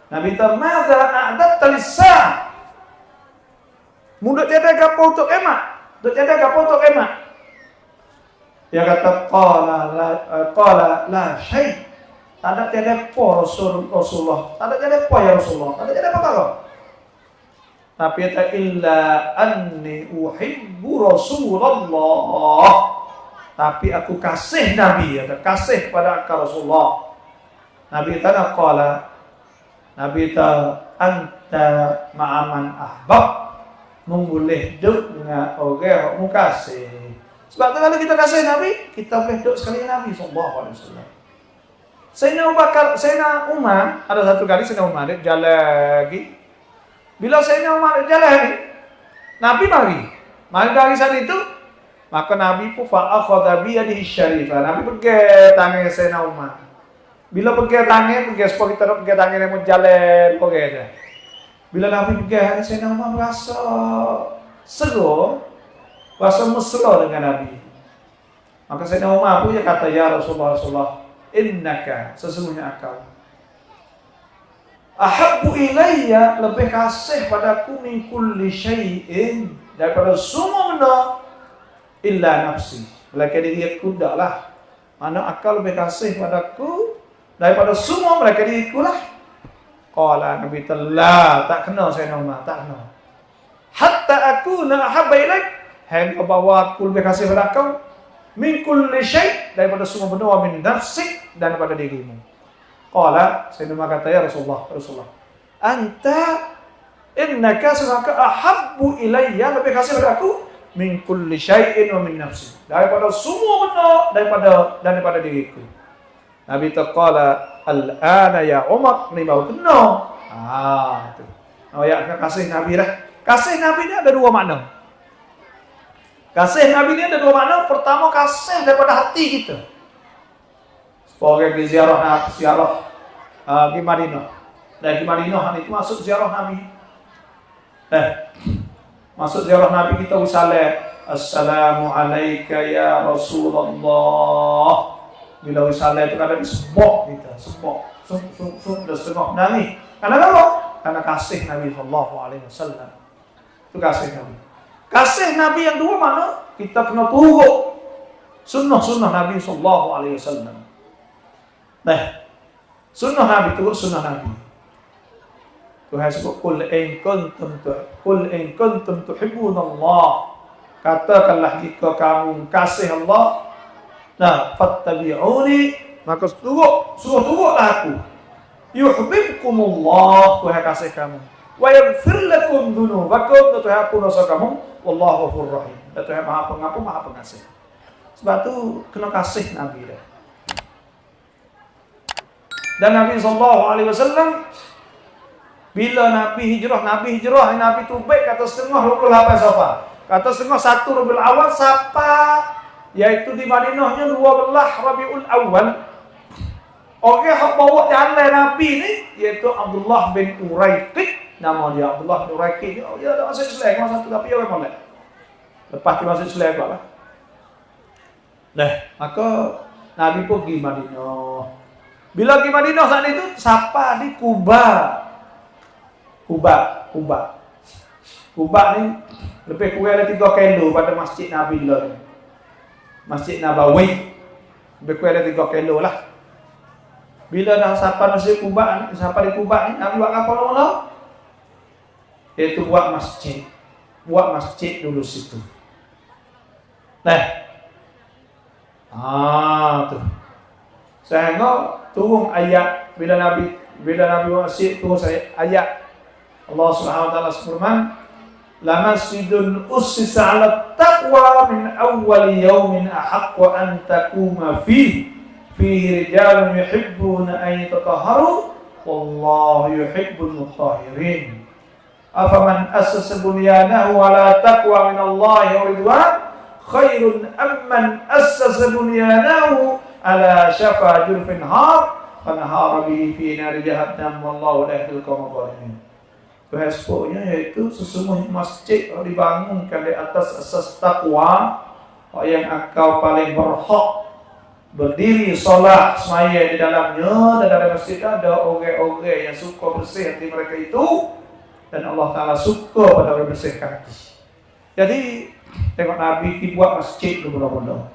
Nabi kata, "Madza a'dadta lis-sa'ah?" Mudah tiada gapo untuk kiamat. Tiada gapo untuk kiamat. Dia kata, qala la syai'. Tak ada tiada apa Rasulullah. Tak ada tiada apa ya Rasulullah. Tak ada tiada apa. Tapi kata illa anni uhibbu Rasulullah. Tapi aku kasih Nabi, kasih kepada Rasulullah. Nabi kata qala Nabi kata anta ma'aman ahbab, boleh duduk dengan orang yang kasih. Sebab tu kalau kita kasih Nabi, kita boleh duduk sekali dengan Nabi SAW. Sayyidina Abu Bakar, Sayyidina Umar, ada satu kali Sayyidina Umar dia jalan lagi. Bila Sayyidina Umar jalan ni, Nabi mari dari sana itu, maka Nabi pun fa'akhadha bi yadihi syarifah. Nabi pegang tangan Sayyidina Umar. Bila pegang tangan, supaya kita nak pegang tangan yang mau jalan, pegang aja. Bila Nabi pegang, Sayyidina Umar merasa seru, rasa mesra dengan Nabi. Maka Sayyidina Umar pun dia kata, ya Rasulullah, innaka, sesungguhnya engkau ahabbu ilayya, lebih kasih padaku min kulli syai'in, daripada semua benda illa nafsi, melainkan diriku daklah. Mana engkau lebih kasih padaku daripada semua mereka diriku lah. Qala Nabi telah tak kena Sayyidina Umar, tak kena. Hatta aku la ahabba ilaik, hingga bahawa aku lebih kasih pada kau min kulli syai', daripada semua benda, wa min nafsik, dan daripada dirimu. Qala Sayyidina Umar kata, ya Rasulullah, anta innaka sanaka ahabbu ilayya, lebih kasih pada aku min kulli syai'in wa min nafsi, daripada semua benda, daripada diriku. Nabi taqala al-ana ya Umar, ni baru kena. Tu. Ya kasih Nabi dah. Kasih Nabi ni ada dua makna. Kasih Nabi ni ada dua makna. Pertama, kasih daripada hati kita. Sebagai di ziarah di Madinah. Dan di Madinah itu masuk ziarah Nabi. Masuk ziarah Nabi kita usalah Assalamu alayka ya Rasulullah. Bila usalah itu kadang sebok kita, sebok, dah setengah nangis. Kenapa? Karena kasih Nabi sallallahu alaihi wasallam. Itu kasih Nabi. Kasih Nabi yang dua mana? Kita kena turut sunnah Nabi sallallahu alaihi wasallam. Nah, sunnah Nabi turut sunnah Nabi. Tuhan sebut qul in kuntum tuhibbunallah. Katakanlah jika kamu kasih Allah, nah fattabi'uni, maka suruh turutlah aku. Yuhibbukumullah, Tuhan kasih kamu. Wa yaghfir lakum dzunubakum, Tuhan hapus dosa kamu. Wallahu ghafurur rahim. Tuhan Maha Pengampun, Maha Pengasih. Sebab tu kena kasih Nabi dah. Dan Nabi sallallahu alaihi wasallam bila Nabi hijrah, Nabi tu baik kata setengah 28 Safar. Kata setengah 1 Rabiul Awal siapa? Yaitu di Madinahnya 12 Rabiul Awal. Orang yang bawa jalan Nabi ni iaitu Abdullah bin Uraiqid. Nama dia Abdullah bin Uraiqid. Oh, dia ada masuk Islam masa tu tapi orang molek. Lepas dia masuk Islam lah. Nah, maka Nabi pergi Madinah. Bila pergi Madinah saat itu siapa di Kuba ni lebih kurang ada 3 kilo pada Masjid Nabi lah. Masjid Nabawi lebih kurang ada 3 kilo lah. Bila dah sampai Masjid Kuba, sampai di Kuba ni Nabi buat apa dulu? Iaitu buat masjid dulu situ. Nah, tu. Sehingga turun ayat bila Nabi masjid turun ayat Allah Subhanahu wa taala firman, "La masjidun ussisa 'ala taqwa min awwal yawmin ahaqqu an taquma fihi rijalun yuhibbuna an yatatahharu wallahu yuhibbul mutahhirin." Afaman assasa bunyanahu 'ala taqwa min Allah wa ridwan khairun amman assasa bunyanahu 'ala shafa jurfin har fanahara bihi fi nari jahannam wallahu la yahdil qawmal zalimin. Responnya yaitu sesungguhnya masjid dibangunkan di atas asas takwa, yang engkau paling berhak berdiri solat semaya di dalamnya, dan dalam masjid ada orang-orang yang suka bersih hati mereka itu, dan Allah Ta'ala suka pada orang bersih hati. Jadi tengok Nabi dibuat masjid dulu benar-benar.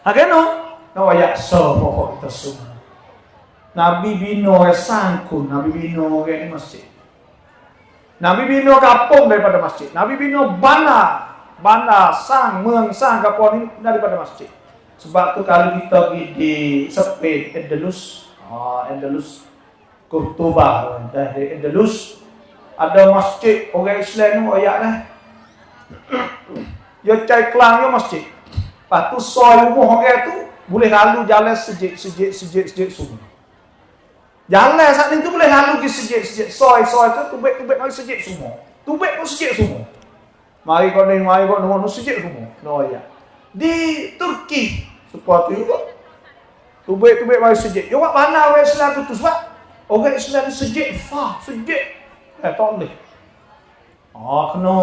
Hakeno, no yakso pokok kita semua. Nabi bino sangkun, Nabi bino di masjid. Nabi bina kapung daripada masjid. Nabi bina bana sang, มือง sang kapung ini daripada masjid. Sebab tu kalau kita pergi di Spain, Andalus, Cordoba, dari Andalus ada masjid orang Islam ni ayat lah. Dia cai kelangnya masjid. Lepas tu soal rumah orang tu boleh lalu jalan sejik semua. Jalan saat itu boleh lalu ke sejik. Soy tu tubik mari sejik semua. Tubik pun sejik semua. Mari kau nombor sejik semua. No ya. Di Turki seperti itu. Tubik mari sejik. Yo mana orang Islam tu sebab orang Islam sejik sejik. Tak boleh. Kena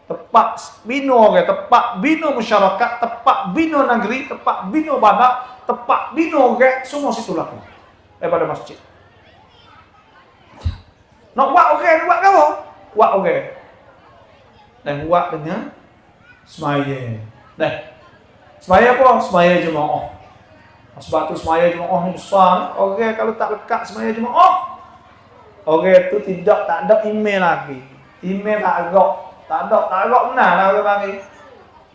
tepat bina orang, tepat bina masyarakat, tepat bina negeri, tepat bina badak, tepat bina orang, semua situ lah daripada masjid. Nak buat orang, buat kau? Buat orang. Dan buat dengan semaya. Semaya apa? Semaya jemaah. Sebab tu semaya jemaah ni besar. Orang kalau tak lekat semaya jemaah, orang tu tak ada email lagi. Email tak agak benar lah orang panggil.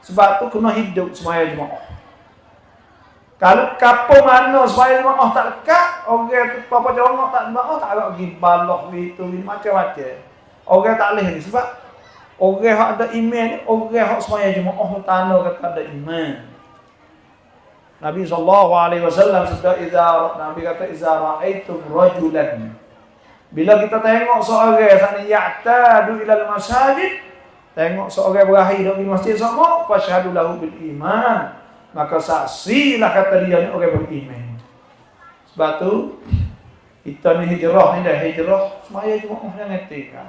Sebab tu kena hidup semaya jemaah. Kalau kapung mana semaya jemaah tak lekat, orang tu apa jemaah tak jemaah tak agak pergi balok gitu macam-macam. Orang tak boleh ni sebab orang yang ada iman ni, orang yang semaya jemaah tanda kata ada iman. Nabi sallallahu alaihi wasallam Nabi kata iza ra'aitum rajulan, bila kita tengok seorang sana ya'tadu ilal masajid, tengok seorang berakhir di masjid sama, fashhadu lahu bil iman, maka saksilah kata dia ni orang beriman. Sebab tu kita ni hijrah semaya jemaah yang tinggal.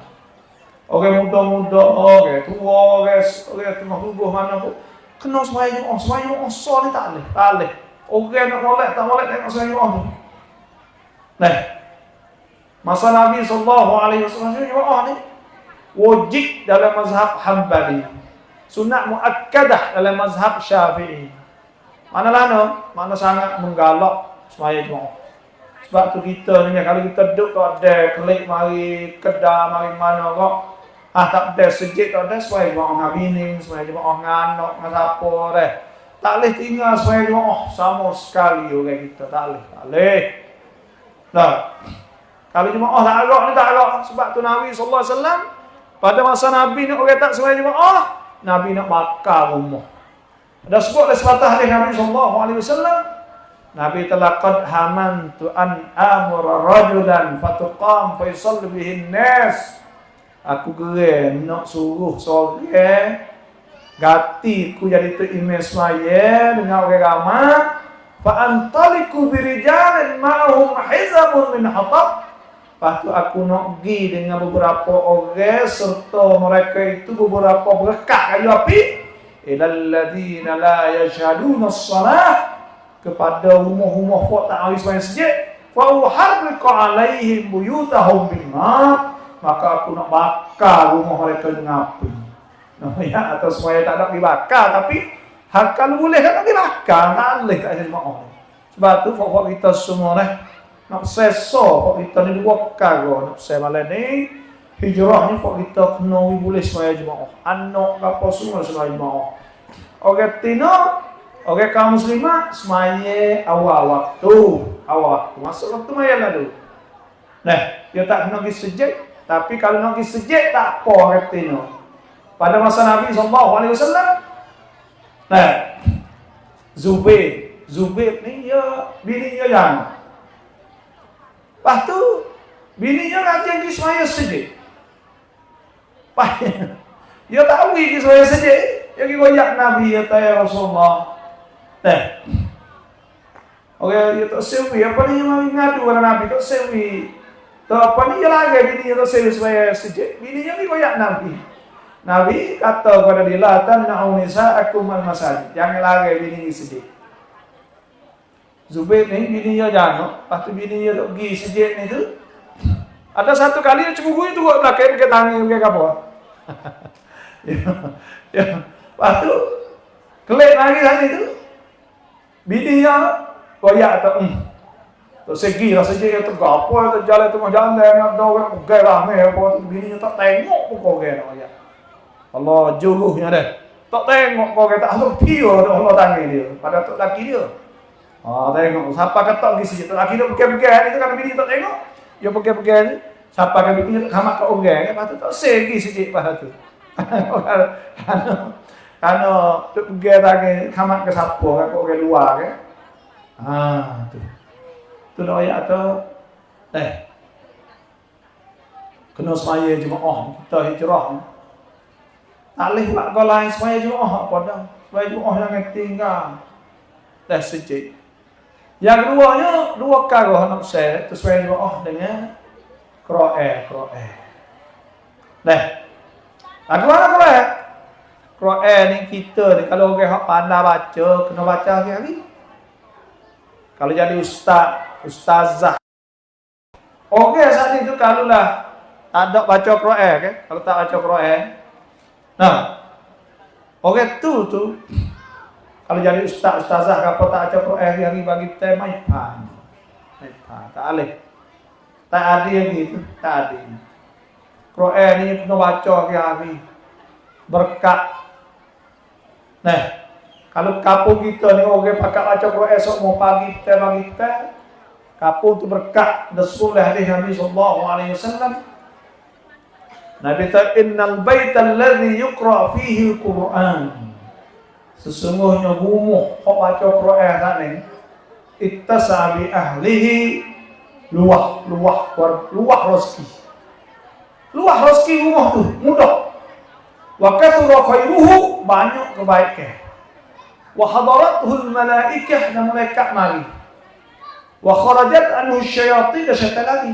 Orang muda-muda, orang tua, orang tengah tubuh mana pun kena sembahyang Jumaat so ni tak boleh. Orang nak molek tak molek tengok sembahyang Jumaat tu. Nah, masa Nabi SAW Jumaat ni wajib dalam mazhab Hambali, sunat muakkadah dalam mazhab Syafi'i. Mana sangat menggalak sembahyang Jumaat. Sebab tu kita ni kalau kita duduk tak ada kelik mari kedai mari mana kok tak ada sejik tak ada sembahyang Jumaat dengan bini, sembahyang Jumaat dengan anak, dengan siapa dah. Tak boleh tinggal sembahyang Jumaat sama sekali orang kita, tak boleh. Nah, kalau Jumaat tak agak ni tak agak. Sebab tu Nabi SAW pada masa Nabi nak orang tak sembahyang Jumaat, Nabi nak bakar rumah. Ada sebut dari sepatah hadis Nabi SAW, Nabi telah qad hamantu an amura rajulan fatuqam fa yusalli bihin nas. Aku geram nak suruh seorang gati ku jadi tu imam semaya dengan orang ramai fa antaliku birijalin ma'hum hizabun min hatab. Lepas tu aku nak pergi dengan beberapa orang serta mereka itu beberapa berkah kayu api ilal ladina la yashhaduna as-salah, kepada rumah-rumah fok tak hari sembahyang sejid, fa uharriqu alaihim buyutahum bin nar, maka aku nak bakar rumah mereka dengan api. Ya, atau semua tak nak dibakar, tapi kalau boleh kan nak dibakar, tak boleh tak ada jemaah. Sebab tu fok kita semua ni nak sesa, fok kita ni dua kali nak sesa malam ni hijrah ni fok kita kena boleh semua jemaah. Anak apa semua jemaah. Orang Tino, orang kaum muslimah semaya awal waktu masuk waktu maya lalu. Nah, dia tak kena pergi sejid, tapi kalau nak pergi sejid tak apa artinya. Pada masa Nabi SAW, nah, Zubair ni ya bininya yang. Lepas tu bininya rajin pergi semaya sejid. Dia tak pergi semaya sejid, dia pergi goyak Nabi ya Rasulullah. Orang dia tak sewi, apa ni yang ngadu dengan Nabi tak sewi. Tak apa ni dia lagi bini tak sewi supaya sejid. Bininya ni koyak Nabi. Nabi kata kepada dia, la tamna'u nisa'akum al-masajid. Jangan lagi bini sejid. Zubair ni bininya jangan. Lepas tu bininya tak pergi sejid ni tu. Ada satu kali dia cemburu tu buat belakang pakai tangan pakai apa. Ya. Lepas tu kelik lagi hari tu. Bininya koyak atau tu segi lah sejid tu gapo tu jalan tu jalan ada orang pegai ramai apa tu bininya tak tengok pun kau kan koyak. Allah juluhnya dah. Tak tengok kau kata Allah pio Allah tangan dia. Pada tu laki dia. Tengok siapa kata pergi sejid laki dia pegai-pegai itu kan bini tak tengok. Dia pegai-pegai ni siapa kan bini kamak ke orang lepas tu tak segi sejid pada tu. Karena tu pegai tangan kamak ke siapa ke orang luar ke. Tu. Tu dah ayat tu. Kena semaya jemaah kita hijrah. Tak boleh buat kau lain semaya jemaah apa dah. Semaya jemaah jangan tinggal. Dah sejid. Yang keduanya, dua perkara nak saya tu semaya jemaah dengan Qur'an. Qur'an ni kita ni kalau orang hak pandai baca, kena baca hari-hari. Kalau jadi ustazah. Okey saat itu kalau lah tak ada baca Quran kan? Kalau tak baca Quran. Nah. Okey tu kalau jadi ustazah apa tak baca Quran hari-hari bagi tema ipan. Tak boleh. Tak ada yang gitu, tak ada. Quran ni kena baca hari-hari. Berkat. Nah, kalau kampung kita ni orang pakai baca Quran esok mau pagi kita kampung tu berkat Rasul hadis Nabi SAW. Nabi kata innal baita alladhi yuqra fihi al-Quran. Sesungguhnya rumah hok baca Quran kat ni ittasa bi ahlihi luah rezeki. Luah rezeki rumah tu mudah. Wa kathura khairuhu banyak kebaikan. Wa hadaratul malaikah dan malaikat mari. Wa kharajat anhu syayatin syaitan lagi.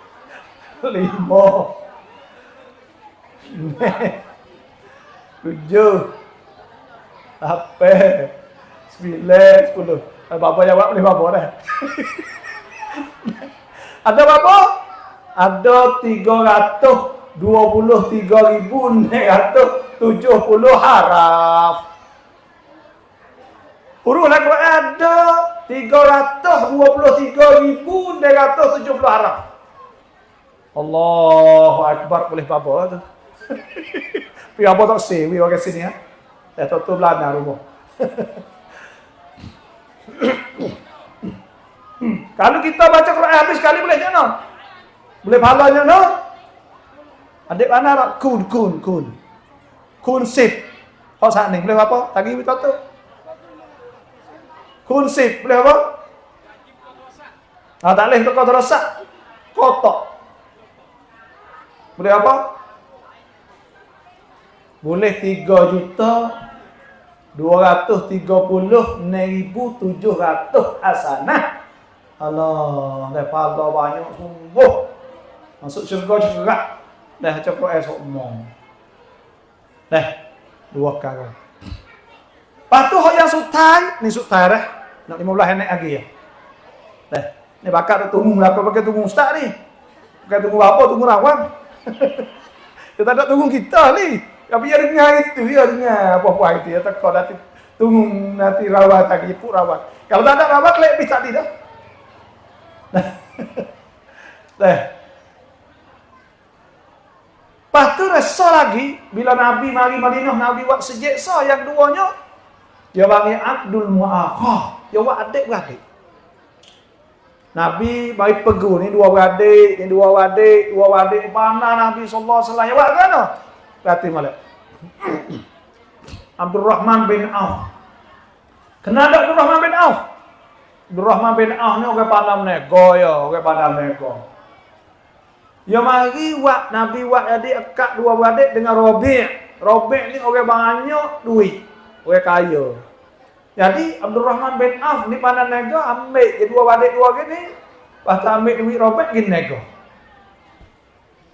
5, 7, 8, 9, 10. Bapak jawab boleh bapak dah. Ada berapa? Ada 323.670 haraf. Huruf Al-Quran ada 323.670 haraf. Allahu Akbar, boleh bapak tu. Pi apa tak sewi orang sini ya? Dah tutup belana rumah. Kalau kita baca Quran habis sekali boleh jangan? Boleh pahalanya no? Adik mana nak kun. Kun sip. Kau saat ni boleh apa? Tagi kita tu. Kun sip boleh apa? Tak boleh untuk kau terosak. Kotak. Boleh apa? Boleh 3.236.700 hasanah. Allah, dah pahala banyak sungguh. Masuk syurga cerak. Dah cukup esok mong. Dah 2 kali. Lepas tu yang sutai, ni sutai dah. Nak 15 naik lagi ya. Dah, ni bakal tunggu lah apa pakai tunggu ustaz ni. Bukan tunggu apa, tunggu rawang. Dia tak ada tunggu kita ni. Tapi dia dengar itu, dia dengar apa-apa itu. Dia tak kau nanti tunggu nanti rawat lagi, pun rawat. Kalau tak ada rawat, lebih tadi dah. Lepas tu rasa lagi, bila Nabi mari Madinah, Nabi buat sejeksa yang duanya, dia panggil Abdul Mu'akhah. Dia buat adik-beradik. Nabi mari pegu ni dua beradik mana Nabi sallallahu alaihi wasallam awak kan? Berarti malah Abdurrahman bin Auf. Kenal tak Abdurrahman bin Auf? Abdurrahman bin Auf ni orang pandang nego ya, orang pandang nego. Ya mari wak Nabi wak jadi akak dua beradik dengan Rabi'. Rabi' ni orang banyak duit, orang kaya. Jadi Abdurrahman bin Auf ni pandang nego ambil je dua beradik dua gini, lepas tu ambil duit Rabi' gini nego.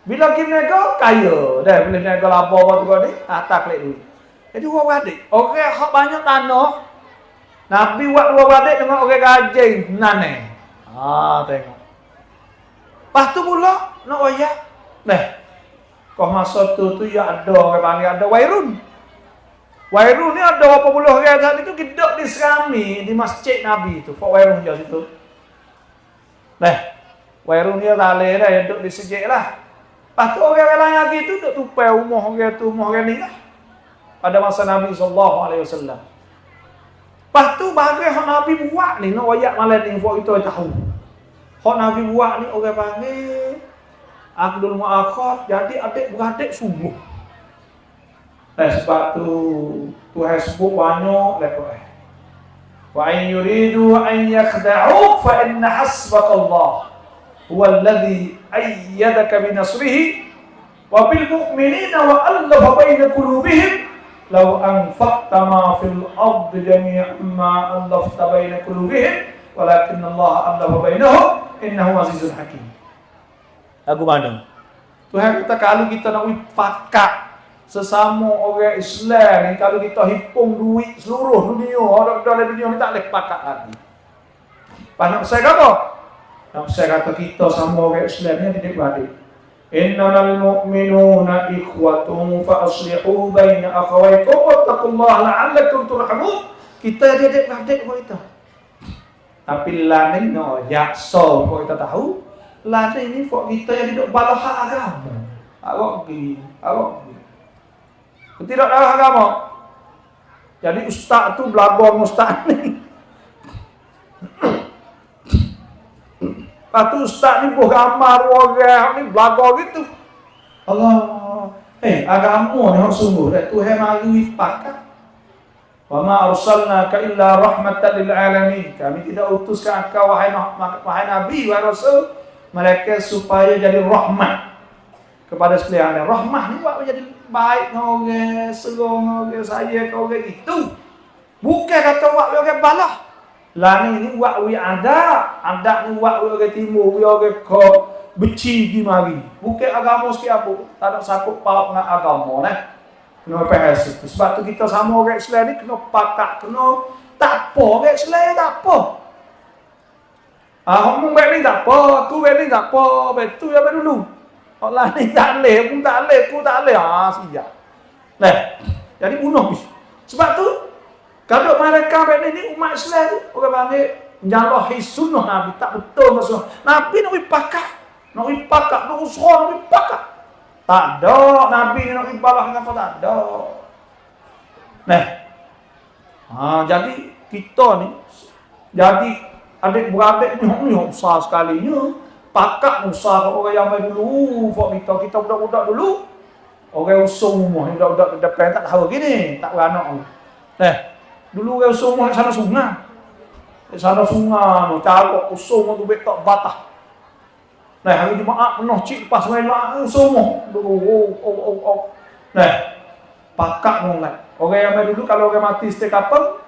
Bila gini nego kaya, dah boleh nego lapar apa tu ni, tak klik duit. Jadi dua beradik, orang hak banyak tanah. Nabi buat dua beradik dengan orang gajing nane. Tengok. Lepas tu pula nak oyak. Kau masa tu ya ada orang panggil ada Wairun. Wairun ni ada berapa puluh orang tadi tu duduk di Serami di masjid Nabi tu. Fak Wairun je situ. Wairun dia tak boleh dah duduk di masjid lah. Lepas tu orang lain lagi tu duduk tupai rumah orang tu, rumah orang ni lah. Pada masa Nabi sallallahu alaihi wasallam. Lepas tu bahagian hak Nabi buat ni, nak ayat malam ni buat kita tahu. Hak Nabi buat ni orang panggil Aqdul Mu'akhad, jadi adik-beradik sungguh. Sebab tu sebut banyak lepas. Wa in yuridu an yakhda'uk fa inna hasbakallah huwa alladhi ayyadaka bi nasrihi wa bil mu'minina wa allafa baina qulubihim law anfaqta ma fil ardi jami'an ma allafta baina qulubihim walakin Allah allafa bainahum innahu azizun hakim. Lagu mana? Tuhan kata kalau kita nak pakat sesama orang Islam ni, kalau kita himpun duit seluruh dunia, orang dalam dunia ni tak boleh pakat lagi. Nak saya kata? Nak saya kata kita sama orang Islam ni adik-beradik. Innamal mu'minuna ikhwatun fa aslihu baina akhawaykum wattaqullaha la'allakum turhamun. Kita adik-beradik kita. Tapi lain no yakso kau kita tahu. Lain ini kok kita yang hidup balah hak agama. Awak pergi. Tidak ada agama. Jadi ustaz tu belabang ustaz ni. Lepas tu ustaz ni buh gambar orang ni belabang gitu. Allah. Agama ni hak sungguh. Tuhan mari pakat. Wa ma arsalnaka illa rahmatan lil alamin. Kami tidak utuskan engkau wahai nabi, wahai rasul, mereka supaya jadi rahmat kepada sekalian. Rahmat ni buat menjadi baik dengan orang, serong orang, saya ke orang itu. Bukan kata buat orang balah. Lah ni buat ada ni buat orang timur, orang ke beci gi mari. Bukan agama sikit apa. Tak ada sangkut paut dengan agama Kena faham itu. Sebab tu kita sama orang Islam ni kena pakat, kena tak apa orang Islam tak apa. Orang baik ni tak apa, tu baik ni tak apa, baik tu yang baik dulu. Orang ni tak boleh, pun tak boleh, pun tak boleh. Siap. Jadi bunuh. Sebab tu, kalau mereka baik ni umat Islam tu, orang panggil nyalahi sunnah Nabi, tak betul maksudnya. Nabi nak pakat, nak usaha, nak pakat. Tak ada, Nabi nak balah dengan apa tak ada. Jadi kita ni, jadi adik-beradik ni usah sekalinya. Pakat usah orang yang main dulu. Kita budak-budak dulu. Orang usung rumah ni, budak-budak ke depan tak tahu gini. Tak beranak. Dulu orang usung rumah sana sungai. Sana sungai, carok usung tu betok batah. Hari Jumaat penuh cik lepas main usung dulu. Pakat mulai. Orang yang main dulu kalau orang mati setiap kapal,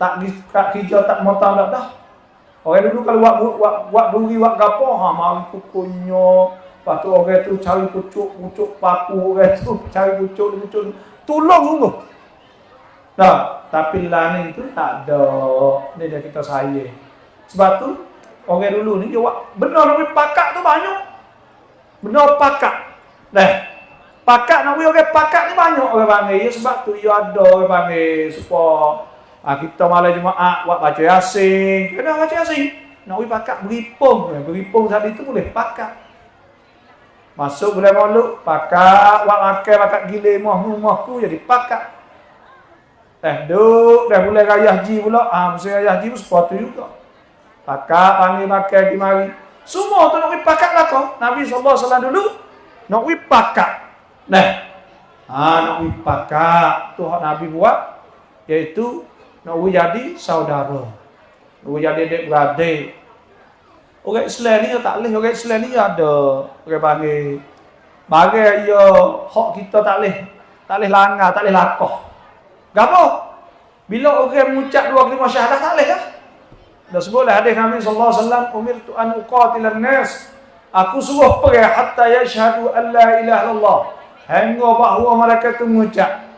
tak kerja tak motong dah. Orang dulu kalau buat duri buat gapo, mari kukunya. Lepas tu orang tu cari pucuk paku, orang tu cari pucuk. Tolong dulu. Tapi lain itu tak ada. Ni dia kita saya. Sebab tu orang dulu ni dia buat benar nak pakat tu banyak. Benar pakat. Pakat nak orang pakat ni banyak orang panggil. Sebab tu dia ada orang panggil supaya kita malam Jumaat buat baca Yasin. Kena baca Yasin. Nak pakat beripung tadi tu boleh pakat. Masuk bulan Maulud, pakat buat makan, pakat gila rumahku jadi pakat. Duk dah mulai raya haji pula. Mesti raya haji pun sepatu juga. Pakak panggil makan di mari. Semua tu nak pergi pakak lah kau. Nabi SAW dulu nak pergi pakak. Nah, nak pergi pakak tu hak Nabi buat, iaitu nak pergi jadi saudara, nak pergi jadi adik-beradik. Orang Islam ni tak boleh, orang Islam ni ada orang panggil bagai ia hak kita tak boleh langgar, tak boleh lakoh. Gapo? Bila orang mengucap 2 kalimah syahadah tak boleh dah. Dah sebutlah hadis Nabi sallallahu alaihi wasallam, umirtu an uqatilan nas. Aku suruh pergi hatta yashhadu an la ilaha illallah. Hingga bahawa mereka itu mengucap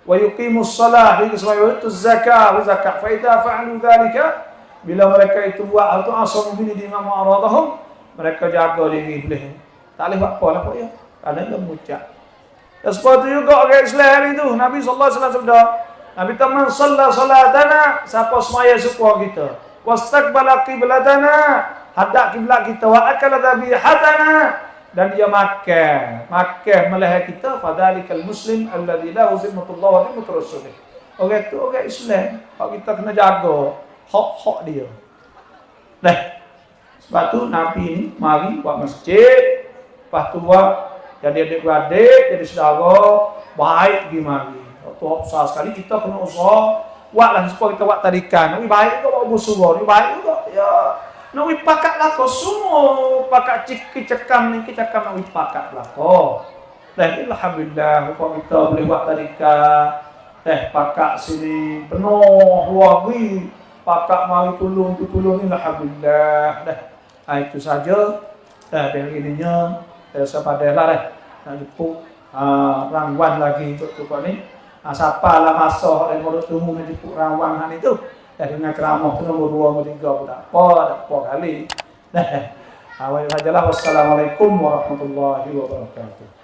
wa yuqimus salah, hingga semua itu zakat, Fa idza fa'alu dhalika, bila mereka itu buat atau asal mungkin di imam aradahum, mereka jaga diri boleh. Tak boleh buat apa lah ya. Kerana dia mengucap. Dan seperti juga orang Islam itu, Nabi sallallahu alaihi wasallam sabda, Nabi taman salatana, siapa semaya suku kita, wastaqbala qiblatana, hadap kiblat kita, wa akala dhabihatana, dan dia makan melahir kita, fadzalikal muslim alladzi lahu zimmatullah wa zimmatur rasulih. Orang itu orang Islam, hak kita kena jaga hak dia. Nah, sebab tu Nabi ni mari buat masjid, lepas tu buat jadi adik-beradik, jadi saudara, baik pergi mari. Waktu besar sekali kita kena usaha buatlah supaya kita buat tarikan. Nak baik juga buat busuh, ni baik juga. Ya, nak pakat lah kau semua pakat cekam ni kita nak pakat lah kau. Dan alhamdulillah kita boleh buat tarikan. Pakat sini penuh luari, pakat mari tolong ni alhamdulillah. Itu saja. Dan ininya sepadahlah nak jemput rangwan lagi untuk tukar ni. Siapa lah masa yang baru tunggu menjemput rangwan itu. Dengan ceramah tu nombor 2, nombor 3 pun tak apa kali. Awal sajalah. Wassalamualaikum warahmatullahi wabarakatuh.